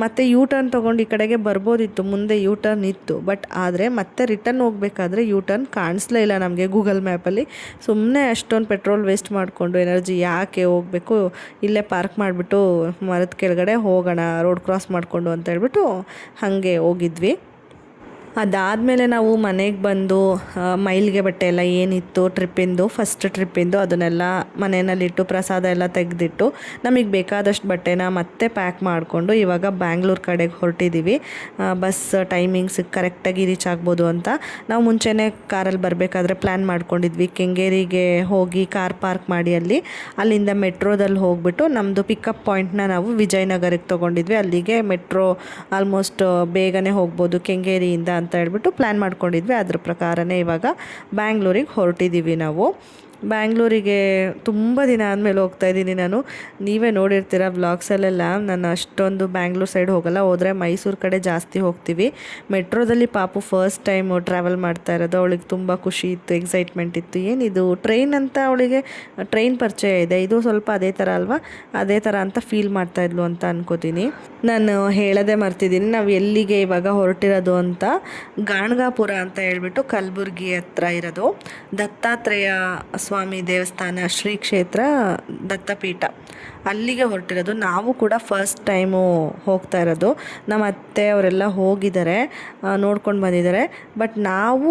ಮತ್ತು ಯೂ ಟರ್ನ್ ತೊಗೊಂಡು ಈ ಕಡೆಗೆ ಬರ್ಬೋದಿತ್ತು, ಮುಂದೆ ಯೂ ಟರ್ನ್ ಇತ್ತು. ಬಟ್ ಆದರೆ ಮತ್ತೆ ರಿಟರ್ನ್ ಹೋಗಬೇಕಾದ್ರೆ ಯೂ ಟರ್ನ್ ಕಾಣಿಸ್ಲೇ ಇಲ್ಲ ನಮಗೆ ಗೂಗಲ್ ಮ್ಯಾಪಲ್ಲಿ. ಸುಮ್ಮನೆ ಅಷ್ಟೊಂದು ಪೆಟ್ರೋಲ್ ವೇಸ್ಟ್ ಮಾಡಿಕೊಂಡು ಎನರ್ಜಿ ಯಾಕೆ ಹೋಗಬೇಕು, ಇಲ್ಲೇ ಪಾರ್ಕ್ ಮಾಡಿಬಿಟ್ಟು ಮರದ ಕೆಳಗಡೆ ಹೋಗೋಣ ರೋಡ್ ಕ್ರಾಸ್ ಮಾಡಿಕೊಂಡು ಅಂತ ಹೇಳ್ಬಿಟ್ಟು ಹಾಗೆ ಹೋಗಿದ್ವಿ. ಅದಾದಮೇಲೆ ನಾವು ಮನೆಗೆ ಬಂದು ಮೈಲಿಗೆ ಬಟ್ಟೆ ಎಲ್ಲ ಏನಿತ್ತು ಫಸ್ಟ್ ಟ್ರಿಪ್ಪಿಂದು ಅದನ್ನೆಲ್ಲ ಮನೆಯಲ್ಲಿಟ್ಟು ಪ್ರಸಾದ ಎಲ್ಲ ತೆಗೆದಿಟ್ಟು ನಮಗೆ ಬೇಕಾದಷ್ಟು ಬಟ್ಟೆನ ಮತ್ತೆ ಪ್ಯಾಕ್ ಮಾಡಿಕೊಂಡು ಇವಾಗ ಬ್ಯಾಂಗ್ಳೂರು ಕಡೆಗೆ ಹೊರಟಿದ್ದೀವಿ. ಬಸ್ ಟೈಮಿಂಗ್ಸ್ ಕರೆಕ್ಟಾಗಿ ರೀಚ್ ಆಗ್ಬೋದು ಅಂತ. ನಾವು ಮುಂಚೆನೇ ಕಾರಲ್ಲಿ ಬರಬೇಕಾದ್ರೆ ಪ್ಲ್ಯಾನ್ ಮಾಡ್ಕೊಂಡಿದ್ವಿ. ಕೆಂಗೇರಿಗೆ ಹೋಗಿ ಕಾರ್ ಪಾರ್ಕ್ ಮಾಡಿ ಅಲ್ಲಿಂದ ಮೆಟ್ರೋದಲ್ಲಿ ಹೋಗ್ಬಿಟ್ಟು ನಮ್ಮದು ಪಿಕಪ್ ಪಾಯಿಂಟ್ನ ನಾವು ವಿಜಯನಗರಕ್ಕೆ ತೊಗೊಂಡಿದ್ವಿ. ಅಲ್ಲಿಗೆ ಮೆಟ್ರೋ ಆಲ್ಮೋಸ್ಟ್ ಬೇಗನೆ ಹೋಗ್ಬೋದು ಕೆಂಗೇರಿಯಿಂದ ಅಂತ ಹೇಳ್ಬಿಟ್ಟು ಪ್ಲ್ಯಾನ್ ಮಾಡ್ಕೊಂಡಿದ್ವಿ. ಅದ್ರ ಪ್ರಕಾರನೇ ಇವಾಗ ಬ್ಯಾಂಗ್ಳೂರಿಗೆ ಹೊರಟಿದ್ದೀವಿ ನಾವು. ಬ್ಯಾಂಗ್ಳೂರಿಗೆ ತುಂಬ ದಿನ ಆದಮೇಲೆ ಹೋಗ್ತಾಯಿದ್ದೀನಿ ನಾನು. ನೀವೇ ನೋಡಿರ್ತೀರ ವ್ಲಾಗ್ಸಲ್ಲೆಲ್ಲ. ನಾನು ಅಷ್ಟೊಂದು ಬ್ಯಾಂಗ್ಳೂರು ಸೈಡ್ ಹೋಗಲ್ಲ, ಹೋದರೆ ಮೈಸೂರು ಕಡೆ ಜಾಸ್ತಿ ಹೋಗ್ತೀವಿ. ಮೆಟ್ರೋದಲ್ಲಿ ಪಾಪು ಫಸ್ಟ್ ಟೈಮು ಟ್ರಾವೆಲ್ ಮಾಡ್ತಾ ಇರೋದು. ಅವಳಿಗೆ ತುಂಬ ಖುಷಿ ಇತ್ತು, ಎಕ್ಸೈಟ್ಮೆಂಟ್ ಇತ್ತು. ಏನಿದು ಟ್ರೈನ್ ಅಂತ, ಅವಳಿಗೆ ಟ್ರೈನ್ ಪರಿಚಯ ಇದೆ. ಇದು ಸ್ವಲ್ಪ ಅದೇ ಥರ ಅಲ್ವಾ, ಅದೇ ಥರ ಅಂತ ಫೀಲ್ ಮಾಡ್ತಾಯಿದ್ಲು ಅಂತ ಅನ್ಕೋತೀನಿ. ನಾನು ಹೇಳೋದೇ ಮರ್ತಿದ್ದೀನಿ, ನಾವು ಎಲ್ಲಿಗೆ ಇವಾಗ ಹೊರಟಿರೋದು ಅಂತ. ಗಾಣಗಾಪುರ ಅಂತ ಹೇಳ್ಬಿಟ್ಟು ಕಲಬುರ್ಗಿ ಹತ್ರ ಇರೋದು ದತ್ತಾತ್ರೇಯ ಸ್ವಾಮಿ ದೇವಸ್ಥಾನ, ಶ್ರೀ ಕ್ಷೇತ್ರ ದತ್ತಪೀಠ, ಅಲ್ಲಿಗೆ ಹೊರಟಿರೋದು. ನಾವು ಕೂಡ ಫಸ್ಟ್ ಟೈಮು ಹೋಗ್ತಾ ಇರೋದು. ನಮ್ಮ ಅತ್ತೆ ಅವರೆಲ್ಲ ಹೋಗಿದ್ದಾರೆ, ನೋಡ್ಕೊಂಡು ಬಂದಿದ್ದಾರೆ. ಬಟ್ ನಾವು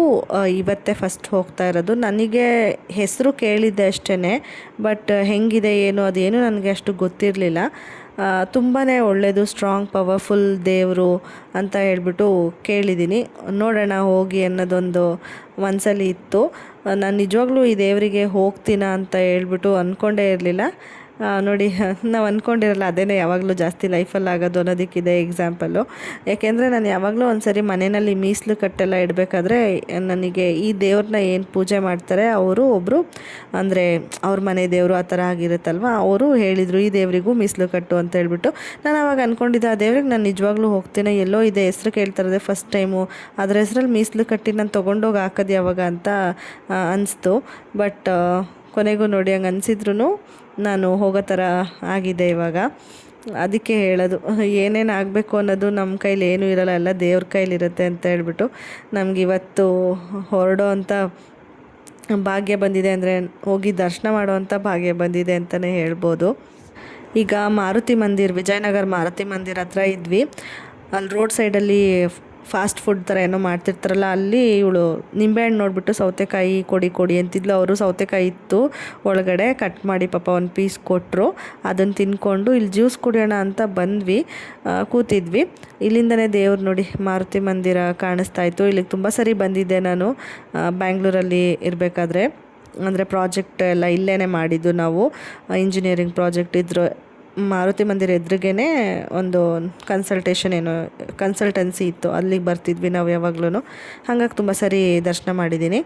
ಇವತ್ತೇ ಫಸ್ಟ್ ಹೋಗ್ತಾ ಇರೋದು. ನನಗೆ ಹೆಸರು ಕೇಳಿದ್ದೆ ಅಷ್ಟೇ, ಬಟ್ ಹೆಂಗಿದೆ ಏನು ಅದೇನು ನನಗೆ ಅಷ್ಟು ಗೊತ್ತಿರಲಿಲ್ಲ. ತುಂಬಾ ಒಳ್ಳೆಯದು, ಸ್ಟ್ರಾಂಗ್ ಪವರ್ಫುಲ್ ದೇವರು ಅಂತ ಹೇಳ್ಬಿಟ್ಟು ಕೇಳಿದ್ದೀನಿ. ನೋಡೋಣ ಹೋಗಿ ಅನ್ನೋದೊಂದು ಮನಸ್ಸಲ್ಲಿ ಇತ್ತು. ನಾನು ನಿಜವಾಗ್ಲೂ ಈ ದೇವರಿಗೆ ಹೋಗ್ತೀನ ಅಂತ ಹೇಳ್ಬಿಟ್ಟು ಅಂದ್ಕೊಂಡೇ ಇರಲಿಲ್ಲ. ನೋಡಿ, ನಾವು ಅಂದ್ಕೊಂಡಿರಲ್ಲ, ಅದೇ ಯಾವಾಗಲೂ ಜಾಸ್ತಿ ಲೈಫಲ್ಲಿ ಆಗೋದು ಅನ್ನೋದಕ್ಕಿದೆ ಎಕ್ಸಾಂಪಲ್ಲು. ಯಾಕೆಂದರೆ ನಾನು ಯಾವಾಗಲೂ ಒಂದ್ಸರಿ ಮನೆಯಲ್ಲಿ ಮೀಸಲು ಕಟ್ಟೆಲ್ಲ ಇಡಬೇಕಾದ್ರೆ ನನಗೆ ಈ ದೇವ್ರನ್ನ ಏನು ಪೂಜೆ ಮಾಡ್ತಾರೆ ಅವರು ಒಬ್ಬರು, ಅಂದರೆ ಅವ್ರ ಮನೆ ದೇವರು ಆ ಥರ ಆಗಿರುತ್ತಲ್ವ, ಅವರು ಹೇಳಿದರು ಈ ದೇವರಿಗೂ ಮೀಸಲು ಕಟ್ಟು ಅಂತ ಹೇಳ್ಬಿಟ್ಟು. ನಾನು ಆವಾಗ ಅಂದ್ಕೊಂಡಿದ್ದೆ ಆ ದೇವ್ರಿಗೆ ನಾನು ನಿಜವಾಗ್ಲೂ ಹೋಗ್ತೀನಿ, ಎಲ್ಲೋ ಇದೆ ಹೆಸ್ರು ಕೇಳ್ತಾರದೆ ಫಸ್ಟ್ ಟೈಮು, ಅದ್ರ ಹೆಸ್ರಲ್ಲಿ ಮೀಸಲು ಕಟ್ಟಿ ನಾನು ತೊಗೊಂಡೋಗಿ ಹಾಕೋದು ಯಾವಾಗ ಅಂತ ಅನಿಸ್ತು. ಬಟ್ ಕೊನೆಗೂ ನೋಡಿ ಹಂಗೆ ಅನಿಸಿದ್ರು ನಾನು ಹೋಗೋ ಥರ ಆಗಿದೆ ಇವಾಗ. ಅದಕ್ಕೆ ಹೇಳೋದು, ಏನೇನು ಆಗಬೇಕು ಅನ್ನೋದು ನಮ್ಮ ಕೈಲಿ ಏನೂ ಇರೋಲ್ಲ, ಎಲ್ಲ ದೇವ್ರ ಕೈಲಿರುತ್ತೆ ಅಂತ ಹೇಳ್ಬಿಟ್ಟು. ನಮ್ಗೆ ಇವತ್ತು ಹೊರಡೋ ಅಂಥ ಭಾಗ್ಯ ಬಂದಿದೆ, ಅಂದರೆ ಹೋಗಿ ದರ್ಶನ ಮಾಡೋವಂಥ ಭಾಗ್ಯ ಬಂದಿದೆ ಅಂತಲೇ ಹೇಳ್ಬೋದು. ಈಗ ಮಾರುತಿ ಮಂದಿರ, ವಿಜಯನಗರ ಮಾರುತಿ ಮಂದಿರ ಹತ್ರ ಇದ್ವಿ. ಅಲ್ಲಿ ರೋಡ್ ಸೈಡಲ್ಲಿ ಫಾಸ್ಟ್ ಫುಡ್ ಥರ ಏನೋ ಮಾಡ್ತಿರ್ತಾರಲ್ಲ, ಅಲ್ಲಿ ಇವಳು ನಿಂಬೆಹಣ್ಣು ನೋಡಿಬಿಟ್ಟು ಸೌತೆಕಾಯಿ ಕೊಡಿ ಅಂತಿದ್ಲು. ಅವರು ಸೌತೆಕಾಯಿ ಇತ್ತು ಒಳಗಡೆ, ಕಟ್ ಮಾಡಿ ಪಾಪ ಒಂದು ಪೀಸ್ ಕೊಟ್ಟರು. ಅದನ್ನು ತಿನ್ಕೊಂಡು ಇಲ್ಲಿ ಜ್ಯೂಸ್ ಕುಡಿಯೋಣ ಅಂತ ಬಂದ್ವಿ, ಕೂತಿದ್ವಿ. ಇಲ್ಲಿಂದನೇ ದೇವ್ರು ನೋಡಿ ಮಾರುತಿ ಮಂದಿರ ಕಾಣಿಸ್ತಾ ಇತ್ತು. ಇಲ್ಲಿಗೆ ತುಂಬ ಸರಿ ಬಂದಿದ್ದೆ ನಾನು ಬ್ಯಾಂಗ್ಳೂರಲ್ಲಿ ಇರಬೇಕಾದ್ರೆ. ಅಂದರೆ ಪ್ರಾಜೆಕ್ಟ್ ಎಲ್ಲ ಇಲ್ಲೇ ಮಾಡಿದ್ದು ನಾವು, ಇಂಜಿನಿಯರಿಂಗ್ ಪ್ರಾಜೆಕ್ಟ್ ಇದ್ರು. ಮಾರುತಿ ಮಂದಿರ ಎದುರಿಗೇ ಒಂದು ಕನ್ಸಲ್ಟೆನ್ಸಿ ಇತ್ತು, ಅಲ್ಲಿಗೆ ಬರ್ತಿದ್ವಿ ನಾವು ಯಾವಾಗ್ಲೂ. ಹಾಗಾಗಿ ತುಂಬ ಸರಿ ದರ್ಶನ ಮಾಡಿದ್ದೀನಿ.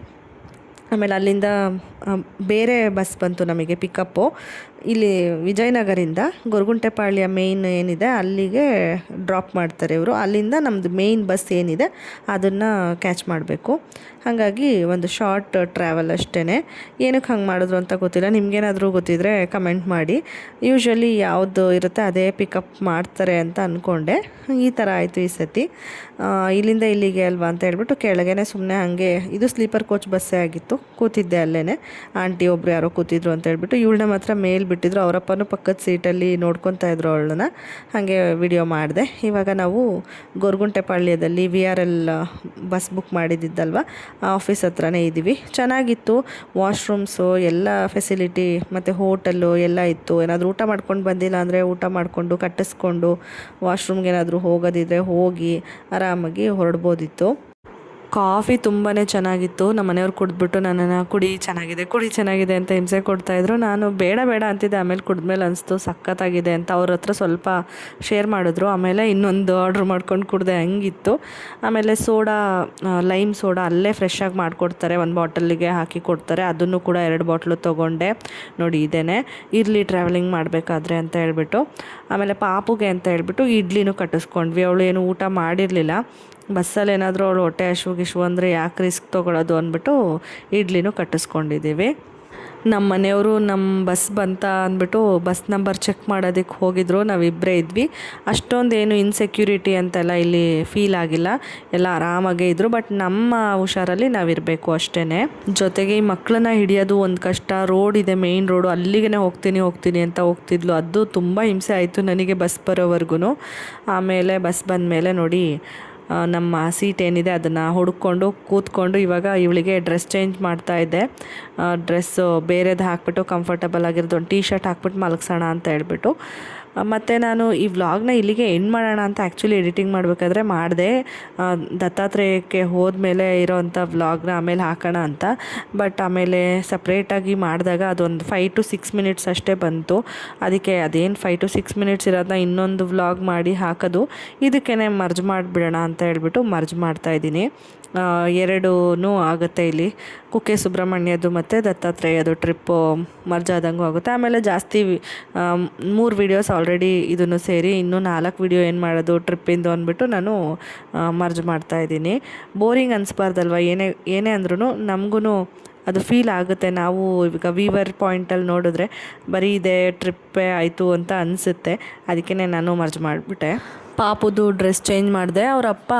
ಆಮೇಲೆ ಅಲ್ಲಿಂದ ಬೇರೆ ಬಸ್ ಬಂತು ನಮಗೆ ಪಿಕಪ್ಪು. ಇಲ್ಲಿ ವಿಜಯನಗರಿಂದ ಗೊರಗುಂಟೆಪಾಳ್ಯ ಮೇಯ್ನ್ ಏನಿದೆ ಅಲ್ಲಿಗೆ ಡ್ರಾಪ್ ಮಾಡ್ತಾರೆ ಇವರು. ಅಲ್ಲಿಂದ ನಮ್ಮದು ಮೇಯ್ನ್ ಬಸ್ ಏನಿದೆ ಅದನ್ನು ಕ್ಯಾಚ್ ಮಾಡಬೇಕು. ಹಾಗಾಗಿ ಒಂದು ಶಾರ್ಟ್ ಟ್ರಾವೆಲ್ ಅಷ್ಟೇ. ಏನಕ್ಕೆ ಹಂಗೆ ಮಾಡಿದ್ರು ಅಂತ ಗೊತ್ತಿಲ್ಲ, ನಿಮಗೇನಾದರೂ ಗೊತ್ತಿದ್ದರೆ ಕಮೆಂಟ್ ಮಾಡಿ. ಯೂಶ್ವಲಿ ಯಾವುದು ಇರುತ್ತೆ ಅದೇ ಪಿಕಪ್ ಮಾಡ್ತಾರೆ ಅಂತ ಅಂದ್ಕೊಂಡೆ, ಈ ಥರ ಆಯಿತು ಈ ಸತಿ. ಇಲ್ಲಿಂದ ಇಲ್ಲಿಗೆ ಅಲ್ವಾ ಅಂತ ಹೇಳ್ಬಿಟ್ಟು ಕೆಳಗೇ ಸುಮ್ಮನೆ ಹಾಗೆ, ಇದು ಸ್ಲೀಪರ್ ಕೋಚ್ ಬಸ್ಸೇ ಆಗಿತ್ತು, ಕೂತಿದ್ದೆ ಅಲ್ಲೇ. ಆಂಟಿ ಒಬ್ರು ಯಾರೋ ಕೂತಿದ್ರು ಅಂತ ಹೇಳ್ಬಿಟ್ಟು ಇವಳನ್ನ ಮಾತ್ರ ಮೇಲ್ ಬಿಟ್ಟಿದ್ರು. ಅವರಪ್ಪನೂ ಪಕ್ಕದ ಸೀಟಲ್ಲಿ ನೋಡ್ಕೊತಾ ಇದ್ರು ಅವಳನ್ನ. ಹಾಗೆ ವಿಡಿಯೋ ಮಾಡಿದೆ. ಇವಾಗ ನಾವು ಗೊರಗುಂಟೆಪಾಳ್ಯದಲ್ಲಿ VRL ಬಸ್ ಬುಕ್ ಮಾಡಿದ್ದಿದ್ದಲ್ವ, ಆ ಆಫೀಸ್ ಹತ್ರನೇ ಇದ್ದೀವಿ. ಚೆನ್ನಾಗಿತ್ತು, ವಾಶ್ರೂಮ್ಸು ಎಲ್ಲ ಫೆಸಿಲಿಟಿ ಮತ್ತು ಹೋಟೆಲ್ಲು ಎಲ್ಲ ಇತ್ತು. ಏನಾದರೂ ಊಟ ಮಾಡ್ಕೊಂಡು ಬಂದಿಲ್ಲ ಅಂದರೆ ಊಟ ಮಾಡಿಕೊಂಡು ಕಟ್ಟಿಸ್ಕೊಂಡು ವಾಶ್ರೂಮ್ಗೆ ಏನಾದರೂ ಹೋಗೋದಿದ್ರೆ ಹೋಗಿ ಆರಾಮಾಗಿ ಹೊರಡ್ಬೋದಿತ್ತು. ಕಾಫಿ ತುಂಬಾ ಚೆನ್ನಾಗಿತ್ತು. ನಮ್ಮ ಮನೆಯವ್ರು ಕುಡಿದ್ಬಿಟ್ಟು ನನ್ನನ್ನು ಕುಡಿ ಚೆನ್ನಾಗಿದೆ ಅಂತ ಹಿಂಸೆ ಕೊಡ್ತಾಯಿದ್ರು. ನಾನು ಬೇಡ ಅಂತಿದ್ದೆ. ಆಮೇಲೆ ಕುಡಿದ್ಮೇಲೆ ಅನಿಸ್ತು ಸಖತ್ತಾಗಿದೆ ಅಂತ. ಅವ್ರ ಹತ್ರ ಸ್ವಲ್ಪ ಶೇರ್ ಮಾಡಿದ್ರು. ಆಮೇಲೆ ಇನ್ನೊಂದು ಆರ್ಡ್ರ್ ಮಾಡ್ಕೊಂಡು ಕುಡಿದೆ, ಹಂಗಿತ್ತು. ಆಮೇಲೆ ಸೋಡಾ, ಲೈಮ್ ಸೋಡಾ ಅಲ್ಲೇ ಫ್ರೆಶ್ಶಾಗಿ ಮಾಡಿಕೊಡ್ತಾರೆ, ಒಂದು ಬಾಟಲಿಗೆ ಹಾಕಿ ಕೊಡ್ತಾರೆ. ಅದನ್ನು ಕೂಡ 2 ಬಾಟ್ಲು ತೊಗೊಂಡೆ. ನೋಡಿ ಇದೇನೆ ಇರಲಿ ಟ್ರಾವೆಲಿಂಗ್ ಮಾಡಬೇಕಾದ್ರೆ ಅಂತ ಹೇಳ್ಬಿಟ್ಟು. ಆಮೇಲೆ ಪಾಪುಗೆ ಅಂತ ಹೇಳ್ಬಿಟ್ಟು ಇಡ್ಲಿನೂ ಕಟ್ಟಿಸ್ಕೊಂಡ್ವಿ. ಅವಳು ಏನು ಊಟ ಮಾಡಿರಲಿಲ್ಲ. ಬಸ್ಸಲ್ಲಿ ಏನಾದರೂ ಅವಳು ಹೊಟ್ಟೆ ಹಶು ಅಂದರೆ ಯಾಕೆ ರಿಸ್ಕ್ ತೊಗೊಳೋದು ಅಂದ್ಬಿಟ್ಟು ಇಡ್ಲಿನೂ ಕಟ್ಟಿಸ್ಕೊಂಡಿದ್ದೀವಿ. ನಮ್ಮ ಮನೆಯವರು ನಮ್ಮ ಬಸ್ ಬಂತ ಅಂದ್ಬಿಟ್ಟು ಬಸ್ ನಂಬರ್ ಚೆಕ್ ಮಾಡೋದಕ್ಕೆ ಹೋಗಿದ್ರು. ನಾವಿಬ್ಬರೇ ಇದ್ವಿ. ಅಷ್ಟೊಂದೇನು ಇನ್ಸೆಕ್ಯೂರಿಟಿ ಅಂತೆಲ್ಲ ಇಲ್ಲಿ ಫೀಲ್ ಆಗಿಲ್ಲ, ಎಲ್ಲ ಆರಾಮಾಗೇ ಇದ್ದರು. ಬಟ್ ನಮ್ಮ ಹುಷಾರಲ್ಲಿ ನಾವಿರಬೇಕು ಅಷ್ಟೇ. ಜೊತೆಗೆ ಈ ಮಕ್ಕಳನ್ನ ಹಿಡಿಯೋದು ಒಂದು ಕಷ್ಟ. ರೋಡ್ ಇದೆ, ಮೇಯ್ನ್ ರೋಡು, ಅಲ್ಲಿಗೆ ಹೋಗ್ತೀನಿ ಅಂತ ಹೋಗ್ತಿದ್ಲು. ಅದು ತುಂಬ ಹಿಂಸೆ ಆಯಿತು ನನಗೆ ಬಸ್ ಬರೋವರೆಗೂ. ಆಮೇಲೆ ಬಸ್ ಬಂದಮೇಲೆ ನೋಡಿ ನಮ್ಮ ಸೀಟ್ ಏನಿದೆ ಅದನ್ನು ಹುಡುಕೊಂಡು ಕೂತ್ಕೊಂಡು ಇವಾಗ ಇವಳಿಗೆ ಡ್ರೆಸ್ ಚೇಂಜ್ ಮಾಡ್ತಾಯಿದ್ದೆ. ಡ್ರೆಸ್ಸು ಬೇರೆದು ಹಾಕ್ಬಿಟ್ಟು ಕಂಫರ್ಟಬಲ್ ಆಗಿರೋದು ಒಂದು ಟೀ ಶರ್ಟ್ ಹಾಕ್ಬಿಟ್ಟು ಮಲಗಿಸೋಣ ಅಂತ ಹೇಳ್ಬಿಟ್ಟು. ಮತ್ತು ನಾನು ಈ ವ್ಲಾಗ್ನ ಇಲ್ಲಿಗೆ ಎಂಡ್ ಮಾಡೋಣ ಅಂತ ಆ್ಯಕ್ಚುಲಿ ಎಡಿಟಿಂಗ್ ಮಾಡಬೇಕಾದ್ರೆ ಮಾಡಿದೆ. ದತ್ತಾತ್ರೇಯಕ್ಕೆ ಹೋದ್ಮೇಲೆ ಇರೋವಂಥ ವ್ಲಾಗ್ನ ಆಮೇಲೆ ಹಾಕೋಣ ಅಂತ. ಬಟ್ ಆಮೇಲೆ ಸಪ್ರೇಟಾಗಿ ಮಾಡಿದಾಗ ಅದೊಂದು 5 to 6 ಮಿನಿಟ್ಸ್ ಅಷ್ಟೇ ಬಂತು. ಅದಕ್ಕೆ ಅದೇನು 5 to 6 ಮಿನಿಟ್ಸ್ ಇರೋದನ್ನ ಇನ್ನೊಂದು ವ್ಲಾಗ್ ಮಾಡಿ ಹಾಕೋದು, ಇದಕ್ಕೇ ಮರ್ಜ್ ಮಾಡಿಬಿಡೋಣ ಅಂತ ಹೇಳ್ಬಿಟ್ಟು ಮರ್ಜ್ ಮಾಡ್ತಾಯಿದ್ದೀನಿ. 2 ಆಗುತ್ತೆ ಇಲ್ಲಿ. ಕುಕ್ಕೆ ಸುಬ್ರಹ್ಮಣ್ಯದು ಮತ್ತು ದತ್ತಾತ್ರೇಯದು ಟ್ರಿಪ್ಪು ಮರ್ಜ್ ಆದಂಗೂ ಆಗುತ್ತೆ. ಆಮೇಲೆ ಜಾಸ್ತಿ 3 ವೀಡಿಯೋಸ್ ಆಲ್ರೆಡಿ ಇದನ್ನು ಸೇರಿ ಇನ್ನೂ 4 ವೀಡಿಯೋ ಏನು ಮಾಡೋದು ಟ್ರಿಪ್ಪಿಂದು ಅಂದ್ಬಿಟ್ಟು ನಾನು ಮರ್ಜ್ ಮಾಡ್ತಾಯಿದ್ದೀನಿ. ಬೋರಿಂಗ್ ಅನಿಸ್ಬಾರ್ದಲ್ವ, ಏನೇ ಅಂದ್ರೂ ನಮಗೂ ಅದು ಫೀಲ್ ಆಗುತ್ತೆ. ನಾವು ಈಗ ವೀವರ್ ಪಾಯಿಂಟಲ್ಲಿ ನೋಡಿದ್ರೆ ಬರೀ ಇದೇ ಟ್ರಿಪ್ಪೇ ಆಯಿತು ಅಂತ ಅನಿಸುತ್ತೆ. ಅದಕ್ಕೇ ನಾನು ಮರ್ಜ್ ಮಾಡಿಬಿಟ್ಟೆ. ಪಾಪುದು ಡ್ರೆಸ್ ಚೇಂಜ್ ಮಾಡಿದೆ. ಅವರಪ್ಪ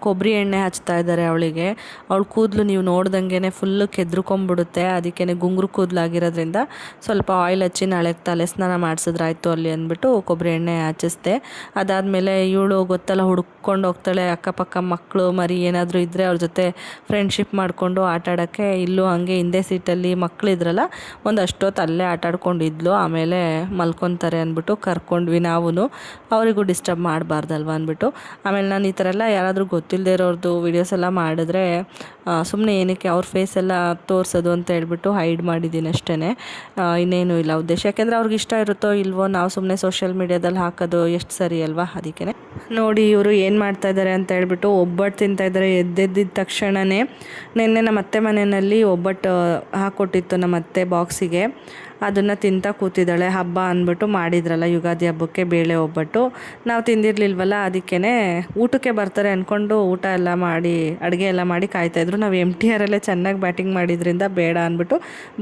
ಕೊಬ್ಬರಿ ಎಣ್ಣೆ ಹಚ್ತಾ ಇದ್ದಾರೆ ಅವಳಿಗೆ. ಅವಳ ಕೂದಲು ನೀವು ನೋಡ್ದಂಗೆ ಫುಲ್ಲು ಕೆದ್ರುಕೊಂಬಿಡುತ್ತೆ. ಅದಕ್ಕೇ ಗುಂಗುರು ಕೂದಲಾಗಿರೋದ್ರಿಂದ ಸ್ವಲ್ಪ ಆಯಿಲ್ ಹಚ್ಚಿ ನಾಳೆ ತಲೆ ಸ್ನಾನ ಮಾಡಿಸಿದ್ರಾಯ್ತು ಅಲ್ಲಿ ಅಂದ್ಬಿಟ್ಟು ಕೊಬ್ಬರಿ ಎಣ್ಣೆ ಹಚ್ಚಿಸ್ದೆ. ಅದಾದಮೇಲೆ ಇವಳು ಗೊತ್ತಲ್ಲ ಹುಡ್ಕೊಂಡು ಹೋಗ್ತಾಳೆ, ಅಕ್ಕಪಕ್ಕ ಮಕ್ಕಳು ಮರಿ ಏನಾದರೂ ಇದ್ದರೆ ಅವ್ರ ಜೊತೆ ಫ್ರೆಂಡ್ಶಿಪ್ ಮಾಡಿಕೊಂಡು ಆಟಾಡೋಕ್ಕೆ. ಇಲ್ಲೂ ಹಾಗೆ ಹಿಂದೆ ಸೀಟಲ್ಲಿ ಮಕ್ಕಳಿದ್ರಲ್ಲ, ಒಂದು ಅಷ್ಟೊತ್ತು ಅಲ್ಲೇ ಆಟಾಡ್ಕೊಂಡಿದ್ಲು. ಆಮೇಲೆ ಮಲ್ಕೊತಾರೆ ಅಂದ್ಬಿಟ್ಟು ಕರ್ಕೊಂಡ್ವಿ ನಾವು, ಅವರಿಗೂ ಡಿಸ್ಟರ್ಬ್ ಮಾಡಬಾರ್ದಲ್ವ ಅಂದ್ಬಿಟ್ಟು. ಆಮೇಲೆ ನಾನು ಈ ಥರ ಎಲ್ಲ ಯಾರಾದರೂ ಗೊತ್ತಿಲ್ಲದೆ ಇರೋರ್ದು ವೀಡಿಯೋಸ್ ಎಲ್ಲ ಮಾಡಿದ್ರೆ ಸುಮ್ಮನೆ ಏನಕ್ಕೆ ಅವ್ರ ಫೇಸೆಲ್ಲ ತೋರಿಸೋದು ಅಂತ ಹೇಳ್ಬಿಟ್ಟು ಹೈಡ್ ಮಾಡಿದ್ದೀನಿ ಅಷ್ಟೇ. ಇನ್ನೇನು ಇಲ್ಲ ಉದ್ದೇಶ. ಯಾಕೆಂದರೆ ಅವ್ರಿಗೆ ಇಷ್ಟ ಇರುತ್ತೋ ಇಲ್ವೋ, ನಾವು ಸುಮ್ಮನೆ ಸೋಷಿಯಲ್ ಮೀಡ್ಯಾದಲ್ಲಿ ಹಾಕೋದು ಎಷ್ಟು ಸರಿ ಅಲ್ವಾ. ಅದಕ್ಕೇ ನೋಡಿ ಇವರು ಏನು ಮಾಡ್ತಾಯಿದ್ದಾರೆ ಅಂತ ಹೇಳ್ಬಿಟ್ಟು ಒಬ್ಬಟ್ಟು ತಿಂತಾಯಿದ್ದಾರೆ. ಎದ್ದೆದ್ದಿದ್ದ ತಕ್ಷಣವೇ ನಿನ್ನೆ ನಮ್ಮ ಅತ್ತೆ ಮನೆಯಲ್ಲಿ ಒಬ್ಬಟ್ಟು ಹಾಕ್ಕೊಟ್ಟಿತ್ತು ನಮ್ಮ ಅತ್ತೆ ಬಾಕ್ಸಿಗೆ. ಅದನ್ನು ತಿಂತಾ ಕೂತಿದ್ದಾಳೆ. ಹಬ್ಬ ಅಂದ್ಬಿಟ್ಟು ಮಾಡಿದ್ರಲ್ಲ ಯುಗಾದಿ ಹಬ್ಬಕ್ಕೆ ಬೇಳೆ ಒಬ್ಬಟ್ಟು, ನಾವು ತಿಂದಿರಲಿಲ್ವಲ್ಲ. ಅದಕ್ಕೇ ಊಟಕ್ಕೆ ಬರ್ತಾರೆ ಅಂದ್ಕೊಂಡು ಊಟ ಎಲ್ಲ ಮಾಡಿ ಅಡುಗೆ ಎಲ್ಲ ಮಾಡಿ ಕಾಯ್ತಾಯಿದ್ರು. ನಾವು MTRಲ್ಲೇ ಚೆನ್ನಾಗಿ ಬ್ಯಾಟಿಂಗ್ ಮಾಡಿದ್ರಿಂದ ಬೇಡ ಅಂದ್ಬಿಟ್ಟು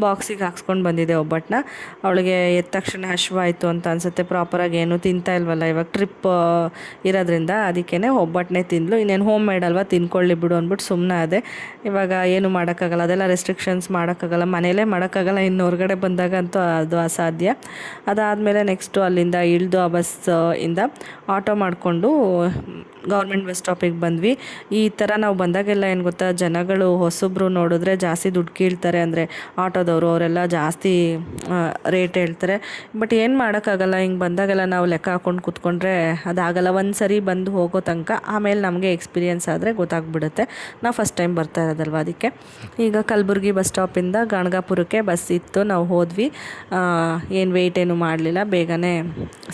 ಬಾಕ್ಸಿಗೆ ಹಾಕ್ಸ್ಕೊಂಡು ಬಂದಿದ್ದೆ ಒಬ್ಬಟ್ಟನ್ನ. ಅವಳಿಗೆ ಎದ್ದ ತಕ್ಷಣ ಹಶ್ವಾಯಿತು ಅಂತ ಅನಿಸುತ್ತೆ. ಪ್ರಾಪರಾಗಿ ಏನು ತಿಂತಾ ಇಲ್ವಲ್ಲ ಇವಾಗ ಟ್ರಿಪ್ ಇರೋದ್ರಿಂದ. ಅದಕ್ಕೇ ಒಬ್ಬಟ್ಟನ್ನೇ ತಿಂದ್ಲು. ಇನ್ನೇನು ಹೋಮ್ ಮೇಡ್ ಅಲ್ವಾ, ತಿನ್ಕೊಳ್ಳಿ ಬಿಡು ಅಂದ್ಬಿಟ್ಟು ಸುಮ್ಮನೆ ಅದೇ. ಇವಾಗ ಏನು ಮಾಡೋಕ್ಕಾಗಲ್ಲ, ಅದೆಲ್ಲ ರೆಸ್ಟ್ರಿಕ್ಷನ್ಸ್ ಮಾಡೋಕ್ಕಾಗಲ್ಲ, ಮನೇಲೇ ಮಾಡೋಕ್ಕಾಗಲ್ಲ. ಇನ್ನು ಹೊರಗಡೆ ಬಂದಾಗ ಅದು ಅಸಾಧ್ಯ. ಅದಾದಮೇಲೆ ನೆಕ್ಸ್ಟು ಅಲ್ಲಿಂದ ಇಳಿದು ಆ ಬಸ್ ಇಂದ ಆಟೋ ಮಾಡಿಕೊಂಡು ಗೌರ್ಮೆಂಟ್ ಬಸ್ ಸ್ಟಾಪಿಗೆ ಬಂದ್ವಿ. ಈ ಥರ ನಾವು ಬಂದಾಗೆಲ್ಲ ಏನು ಗೊತ್ತಾ, ಜನಗಳು ಹೊಸಬ್ರು ನೋಡಿದ್ರೆ ಜಾಸ್ತಿ ದುಡ್ಡು ಕೀಳ್ತಾರೆ. ಅಂದರೆ ಆಟೋದವರು ಅವರೆಲ್ಲ ಜಾಸ್ತಿ ರೇಟ್ ಹೇಳ್ತಾರೆ. ಬಟ್ ಏನು ಮಾಡೋಕ್ಕಾಗಲ್ಲ, ಹಿಂಗೆ ಬಂದಾಗೆಲ್ಲ ನಾವು ಲೆಕ್ಕ ಹಾಕ್ಕೊಂಡು ಕೂತ್ಕೊಂಡ್ರೆ ಅದಾಗಲ್ಲ. ಒಂದು ಸರಿ ಬಂದು ಹೋಗೋ ತನಕ ಆಮೇಲೆ ನಮಗೆ ಎಕ್ಸ್ಪೀರಿಯೆನ್ಸ್ ಆದರೆ ಗೊತ್ತಾಗ್ಬಿಡುತ್ತೆ. ನಾವು ಫಸ್ಟ್ ಟೈಮ್ ಬರ್ತಾ ಇರೋದಲ್ವ ಅದಕ್ಕೆ. ಈಗ ಕಲಬುರ್ಗಿ ಬಸ್ ಸ್ಟಾಪಿಂದ ಗಣಗಾಪುರಕ್ಕೆ ಬಸ್ ಇತ್ತು, ನಾವು ಹೋದ್ವಿ. ಏನು ವೆಯ್ಟ್ ಏನು ಮಾಡಲಿಲ್ಲ, ಬೇಗನೆ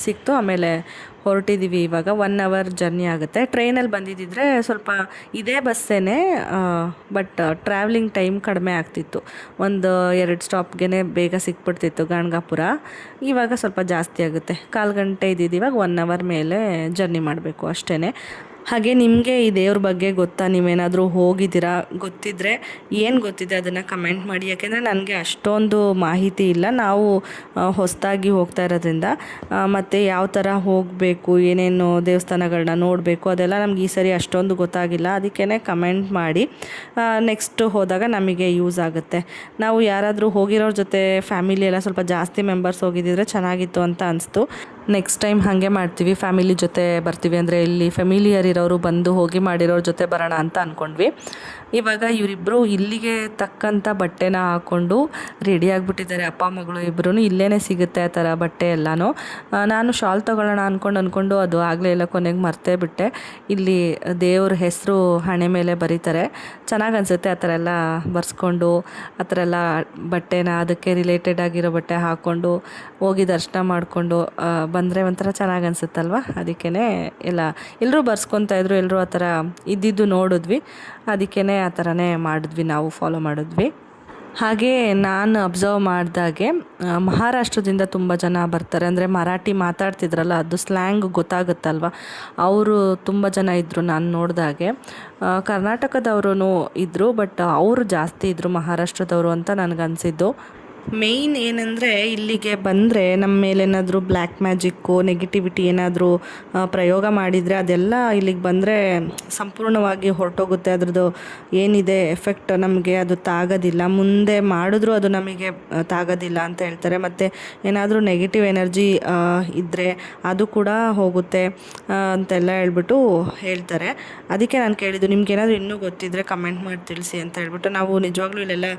ಸಿಕ್ತು. ಆಮೇಲೆ ಹೊರಟಿದ್ದೀವಿ. ಇವಾಗ 1 hour ಜರ್ನಿ ಆಗುತ್ತೆ. ಟ್ರೈನಲ್ಲಿ ಬಂದಿದ್ದಿದ್ರೆ ಸ್ವಲ್ಪ ಇದೇ ಬಸ್ಸೇ, ಬಟ್ ಟ್ರಾವೆಲಿಂಗ್ ಟೈಮ್ ಕಡಿಮೆ ಆಗ್ತಿತ್ತು. ಒಂದು 2 ಸ್ಟಾಪ್ಗೆ ಬೇಗ ಸಿಕ್ಬಿಡ್ತಿತ್ತು ಗಣಗಾಪುರ. ಇವಾಗ ಸ್ವಲ್ಪ ಜಾಸ್ತಿ ಆಗುತ್ತೆ. 1/4 ಗಂಟೆ ಇದ್ದಿದ್ದು, ಇವಾಗ 1 hour ಮೇಲೆ ಜರ್ನಿ ಮಾಡಬೇಕು ಅಷ್ಟೇ. ಹಾಗೆ ನಿಮಗೆ ಈ ದೇವ್ರ ಬಗ್ಗೆ ಗೊತ್ತಾ? ನೀವೇನಾದರೂ ಹೋಗಿದ್ದೀರಾ? ಗೊತ್ತಿದ್ದರೆ ಏನು ಗೊತ್ತಿದೆ ಅದನ್ನು ಕಮೆಂಟ್ ಮಾಡಿ. ಯಾಕೆಂದರೆ ನನಗೆ ಅಷ್ಟೊಂದು ಮಾಹಿತಿ ಇಲ್ಲ. ನಾವು ಹೊಸದಾಗಿ ಹೋಗ್ತಾ ಇರೋದ್ರಿಂದ ಮತ್ತು ಯಾವ ಥರ ಹೋಗಬೇಕು, ಏನೇನು ದೇವಸ್ಥಾನಗಳನ್ನ ನೋಡಬೇಕು ಅದೆಲ್ಲ ನಮ್ಗೆ ಈ ಸರಿ ಅಷ್ಟೊಂದು ಗೊತ್ತಾಗಿಲ್ಲ. ಅದಕ್ಕೇ ಕಮೆಂಟ್ ಮಾಡಿ, ನೆಕ್ಸ್ಟ್ ಹೋದಾಗ ನಮಗೆ ಯೂಸ್ ಆಗುತ್ತೆ. ನಾವು ಯಾರಾದರೂ ಹೋಗಿರೋರ ಜೊತೆ ಫ್ಯಾಮಿಲಿ ಎಲ್ಲ ಸ್ವಲ್ಪ ಜಾಸ್ತಿ ಮೆಂಬರ್ಸ್ ಹೋಗಿದ್ದಿದ್ರೆ ಚೆನ್ನಾಗಿತ್ತು ಅಂತ ಅನಿಸ್ತು. ನೆಕ್ಸ್ಟ್ ಟೈಮ್ ಹಾಗೆ ಮಾಡ್ತೀವಿ, ಫ್ಯಾಮಿಲಿ ಜೊತೆ ಬರ್ತೀವಿ ಅಂದರೆ ಇಲ್ಲಿ ಫೆಮಿಲಿಯರ್ ಇರೋರು ಬಂದು ಹೋಗಿ ಮಾಡಿರೋರ ಜೊತೆ ಬರೋಣ ಅಂತ ಅಂದ್ಕೊಂಡ್ವಿ. ಇವಾಗ ಇವರಿಬ್ಬರು ಇಲ್ಲಿಗೆ ತಕ್ಕಂಥ ಬಟ್ಟೆನ ಹಾಕ್ಕೊಂಡು ರೆಡಿ ಆಗಿಬಿಟ್ಟಿದ್ದಾರೆ. ಅಪ್ಪ ಮಗಳು ಇಬ್ಬರೂ ಇಲ್ಲೇ ಸಿಗುತ್ತೆ ಆ ಥರ ಬಟ್ಟೆ ಎಲ್ಲನೂ. ನಾನು ಶಾಲ್ ತೊಗೊಳ್ಳೋಣ ಅಂದ್ಕೊಂಡು ಅದು ಆಗಲೇ ಇಲ್ಲ, ಕೊನೆಗೆ ಮರ್ತೇ ಬಿಟ್ಟೆ. ಇಲ್ಲಿ ದೇವ್ರ ಹೆಸರು ಹಣೆ ಮೇಲೆ ಬರೀತಾರೆ, ಚೆನ್ನಾಗಿ ಅನಿಸುತ್ತೆ ಆ ಥರ ಎಲ್ಲ ಬರ್ಸ್ಕೊಂಡು ಆ ಥರ ಎಲ್ಲ ಬಟ್ಟೆನ ಅದಕ್ಕೆ ರಿಲೇಟೆಡ್ ಆಗಿರೋ ಬಟ್ಟೆ ಹಾಕ್ಕೊಂಡು ಹೋಗಿ ದರ್ಶನ ಮಾಡಿಕೊಂಡು ಬಂದರೆ ಒಂಥರ ಚೆನ್ನಾಗಿ ಅನಿಸುತ್ತಲ್ವ. ಅದಕ್ಕೇ ಎಲ್ಲರೂ ಬರ್ಸ್ಕೊತಾ ಇದ್ರು, ಎಲ್ಲರೂ ಆ ಥರ ಇದ್ದಿದ್ದು ನೋಡಿದ್ವಿ. ಅದಕ್ಕೇ ಆ ಥರನೇ ಮಾಡಿದ್ವಿ, ನಾವು ಫಾಲೋ ಮಾಡಿದ್ವಿ. ಹಾಗೆ ನಾನು ಅಬ್ಸರ್ವ್ ಮಾಡಿದಾಗೆ ಮಹಾರಾಷ್ಟ್ರದಿಂದ ತುಂಬ ಜನ ಬರ್ತಾರೆ. ಅಂದರೆ ಮರಾಠಿ ಮಾತಾಡ್ತಿದ್ರಲ್ಲ, ಅದು ಸ್ಲ್ಯಾಂಗ್ ಗೊತ್ತಾಗುತ್ತಲ್ವ, ಅವರು ತುಂಬ ಜನ ಇದ್ದರು ನಾನು ನೋಡಿದಾಗೆ. ಕರ್ನಾಟಕದವರು ಇದ್ದರು, ಬಟ್ ಅವರು ಜಾಸ್ತಿ ಇದ್ದರು ಮಹಾರಾಷ್ಟ್ರದವರು ಅಂತ ನನಗನ್ಸಿದ್ದು. ಮೇಯ್ನ್ ಏನಂದರೆ ಇಲ್ಲಿಗೆ ಬಂದರೆ ನಮ್ಮ ಮೇಲೇನಾದರೂ ಬ್ಲ್ಯಾಕ್ ಮ್ಯಾಜಿಕ್ಕು, ನೆಗೆಟಿವಿಟಿ ಏನಾದರೂ ಪ್ರಯೋಗ ಮಾಡಿದರೆ ಅದೆಲ್ಲ ಇಲ್ಲಿಗೆ ಬಂದರೆ ಸಂಪೂರ್ಣವಾಗಿ ಹೊರಟೋಗುತ್ತೆ. ಅದ್ರದ್ದು ಏನಿದೆ ಎಫೆಕ್ಟ್ ನಮಗೆ ಅದು ತಾಗೋದಿಲ್ಲ, ಮುಂದೆ ಮಾಡಿದ್ರೂ ಅದು ನಮಗೆ ತಾಗೋದಿಲ್ಲ ಅಂತ ಹೇಳ್ತಾರೆ. ಮತ್ತು ಏನಾದರೂ ನೆಗೆಟಿವ್ ಎನರ್ಜಿ ಇದ್ದರೆ ಅದು ಕೂಡ ಹೋಗುತ್ತೆ ಅಂತೆಲ್ಲ ಹೇಳ್ತಾರೆ. ಅದಕ್ಕೆ ನಾನು ಕೇಳಿದ್ದು, ನಿಮ್ಗೇನಾದರೂ ಇನ್ನೂ ಗೊತ್ತಿದ್ದರೆ ಕಮೆಂಟ್ ಮಾಡಿ ತಿಳಿಸಿ ಅಂತ ಹೇಳ್ಬಿಟ್ಟು. ನಾವು ನಿಜವಾಗ್ಲೂ ಇಲ್ಲೆಲ್ಲ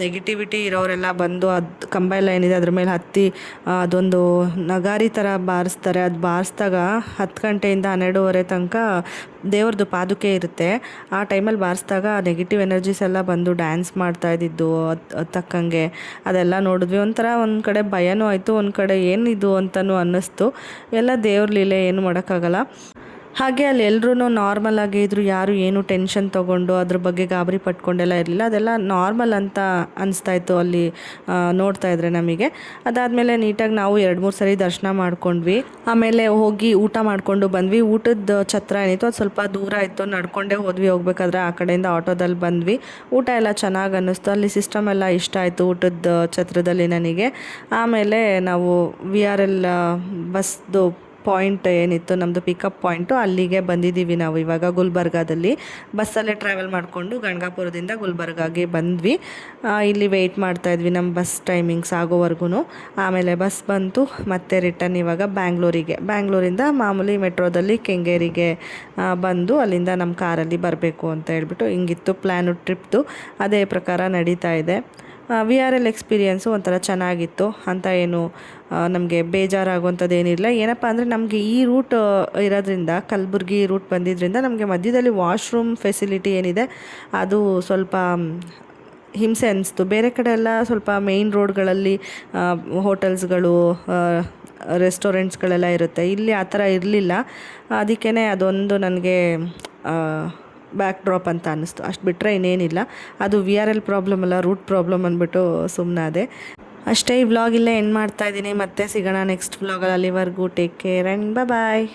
ನೆಗೆಟಿವಿಟಿ ಇರೋರೆಲ್ಲ ಬಂದು ಅದು ಕಂಬ ಎಲ್ಲ ಏನಿದೆ ಅದ್ರ ಮೇಲೆ ಹತ್ತಿ ಅದೊಂದು ನಗಾರಿ ಥರ ಬಾರಿಸ್ತಾರೆ. ಅದು ಬಾರಿಸಿದಾಗ 10 ಗಂಟೆಯಿಂದ 12:30 ತನಕ ದೇವ್ರದ್ದು ಪಾದುಕೆ ಇರುತ್ತೆ. ಆ ಟೈಮಲ್ಲಿ ಬಾರಿಸಿದಾಗ ನೆಗೆಟಿವ್ ಎನರ್ಜೀಸ್ ಎಲ್ಲ ಬಂದು ಡ್ಯಾನ್ಸ್ ಮಾಡ್ತಾ ಇದ್ದಿದ್ದು ತಕ್ಕಂಗೆ ಅದೆಲ್ಲ ನೋಡಿದ್ವಿ. ಒಂಥರ ಒಂದು ಕಡೆ ಭಯನೂ ಆಯಿತು, ಒಂದು ಕಡೆ ಏನಿದು ಅಂತಲೂ ಅನ್ನಿಸ್ತು. ಎಲ್ಲ ದೇವ್ರ ಲೀಲೆ, ಏನು ಮಾಡೋಕ್ಕಾಗಲ್ಲ. ಹಾಗೆ ಅಲ್ಲಿ ಎಲ್ಲರೂ ನಾರ್ಮಲ್ ಆಗಿ ಇದ್ದರು, ಯಾರು ಏನು ಟೆನ್ಷನ್ ತೊಗೊಂಡು ಅದ್ರ ಬಗ್ಗೆ ಗಾಬರಿ ಪಟ್ಕೊಂಡೆಲ್ಲ ಇರಲಿಲ್ಲ. ಅದೆಲ್ಲ ನಾರ್ಮಲ್ ಅಂತ ಅನಿಸ್ತಾಯಿತ್ತು ಅಲ್ಲಿ ನೋಡ್ತಾ ಇದ್ರೆ ನಮಗೆ. ಅದಾದಮೇಲೆ ನೀಟಾಗಿ ನಾವು 2-3 ಸರಿ ದರ್ಶನ ಮಾಡ್ಕೊಂಡ್ವಿ. ಆಮೇಲೆ ಹೋಗಿ ಊಟ ಮಾಡಿಕೊಂಡು ಬಂದ್ವಿ. ಊಟದ ಛತ್ರ ಏನಿತ್ತು ಅದು ಸ್ವಲ್ಪ ದೂರ ಇತ್ತು, ನಡ್ಕೊಂಡೇ ಹೋಗಬೇಕಾದ್ರೆ ಆ ಕಡೆಯಿಂದ ಆಟೋದಲ್ಲಿ ಬಂದ್ವಿ. ಊಟ ಎಲ್ಲ ಚೆನ್ನಾಗಿ ಅನ್ನಿಸ್ತು, ಅಲ್ಲಿ ಸಿಸ್ಟಮ್ ಎಲ್ಲ ಇಷ್ಟ ಆಯಿತು ಊಟದ ಛತ್ರದಲ್ಲಿ ನನಗೆ. ಆಮೇಲೆ ನಾವು VRL ಬಸ್ದು ಪಾಯಿಂಟ್ ಏನಿತ್ತು ನಮ್ಮದು ಪಿಕಪ್ ಪಾಯಿಂಟು, ಅಲ್ಲಿಗೆ ಬಂದಿದ್ದೀವಿ ನಾವು ಇವಾಗ. ಗುಲ್ಬರ್ಗಾದಲ್ಲಿ ಬಸ್ಸಲ್ಲೇ ಟ್ರಾವೆಲ್ ಮಾಡಿಕೊಂಡು ಗಣಗಾಪುರದಿಂದ ಗುಲ್ಬರ್ಗಾಗೆ ಬಂದ್ವಿ. ಇಲ್ಲಿ ವೆಯ್ಟ್ ಮಾಡ್ತಾಯಿದ್ವಿ ನಮ್ಮ ಬಸ್ ಟೈಮಿಂಗ್ಸ್ ಆಗೋವರೆಗೂ. ಆಮೇಲೆ ಬಸ್ ಬಂತು, ಮತ್ತೆ ರಿಟರ್ನ್ ಇವಾಗ ಬ್ಯಾಂಗ್ಳೂರಿಂದ ಮಾಮೂಲಿ ಮೆಟ್ರೋದಲ್ಲಿ ಕೆಂಗೇರಿಗೆ ಬಂದು ಅಲ್ಲಿಂದ ನಮ್ಮ ಕಾರಲ್ಲಿ ಬರಬೇಕು ಅಂತ ಹೇಳ್ಬಿಟ್ಟು ಹಿಂಗಿತ್ತು ಪ್ಲ್ಯಾನು ಟ್ರಿಪ್ದು. ಅದೇ ಪ್ರಕಾರ ನಡೀತಾ ಇದೆ. VRL ಎಕ್ಸ್ಪೀರಿಯೆನ್ಸು ಒಂಥರ ಚೆನ್ನಾಗಿತ್ತು ಅಂತ, ಏನು ನಮಗೆ ಬೇಜಾರಾಗುವಂಥದ್ದು ಏನಿಲ್ಲ. ಏನಪ್ಪ ಅಂದರೆ ನಮಗೆ ಈ ರೂಟ್ ಇರೋದ್ರಿಂದ, ಕಲಬುರ್ಗಿ ರೂಟ್ ಬಂದಿದ್ದರಿಂದ ನಮಗೆ ಮಧ್ಯದಲ್ಲಿ ವಾಶ್ರೂಮ್ ಫೆಸಿಲಿಟಿ ಏನಿದೆ ಅದು ಸ್ವಲ್ಪ ಹಿಂಸೆ ಅನ್ನಿಸ್ತು. ಬೇರೆ ಕಡೆ ಎಲ್ಲ ಸ್ವಲ್ಪ ಮೇಯ್ನ್ ರೋಡ್ಗಳಲ್ಲಿ ಹೋಟೆಲ್ಸ್ಗಳು, ರೆಸ್ಟೋರೆಂಟ್ಸ್ಗಳೆಲ್ಲ ಇರುತ್ತೆ, ಇಲ್ಲಿ ಆ ಥರ ಇರಲಿಲ್ಲ. ಅದಕ್ಕೇ ಅದೊಂದು ನನಗೆ ಬ್ಯಾಕ್ ಡ್ರಾಪ್ ಅಂತ ಅನ್ನಿಸ್ತು. ಅಷ್ಟು ಬಿಟ್ಟರೆ ಇನ್ನೇನಿಲ್ಲ. ಅದು VRL ಪ್ರಾಬ್ಲಮ್ ಅಲ್ಲ, ರೂಟ್ ಪ್ರಾಬ್ಲಮ್ ಅಂದ್ಬಿಟ್ಟು ಸುಮ್ಮನಾದೆ ಅಷ್ಟೇ. ಈ ವ್ಲಾಗ್ ಇಲ್ಲೇ ಎಂಡ್ ಮಾಡ್ತಾಯಿದ್ದೀನಿ. ಮತ್ತೆ ಸಿಗೋಣ ನೆಕ್ಸ್ಟ್ ವ್ಲಾಗಲ್ಲಿ. ಅಲ್ಲಿವರೆಗೂ ಟೇಕ್ ಕೇರ್ ಆ್ಯಂಡ್ ಬಾಯ್.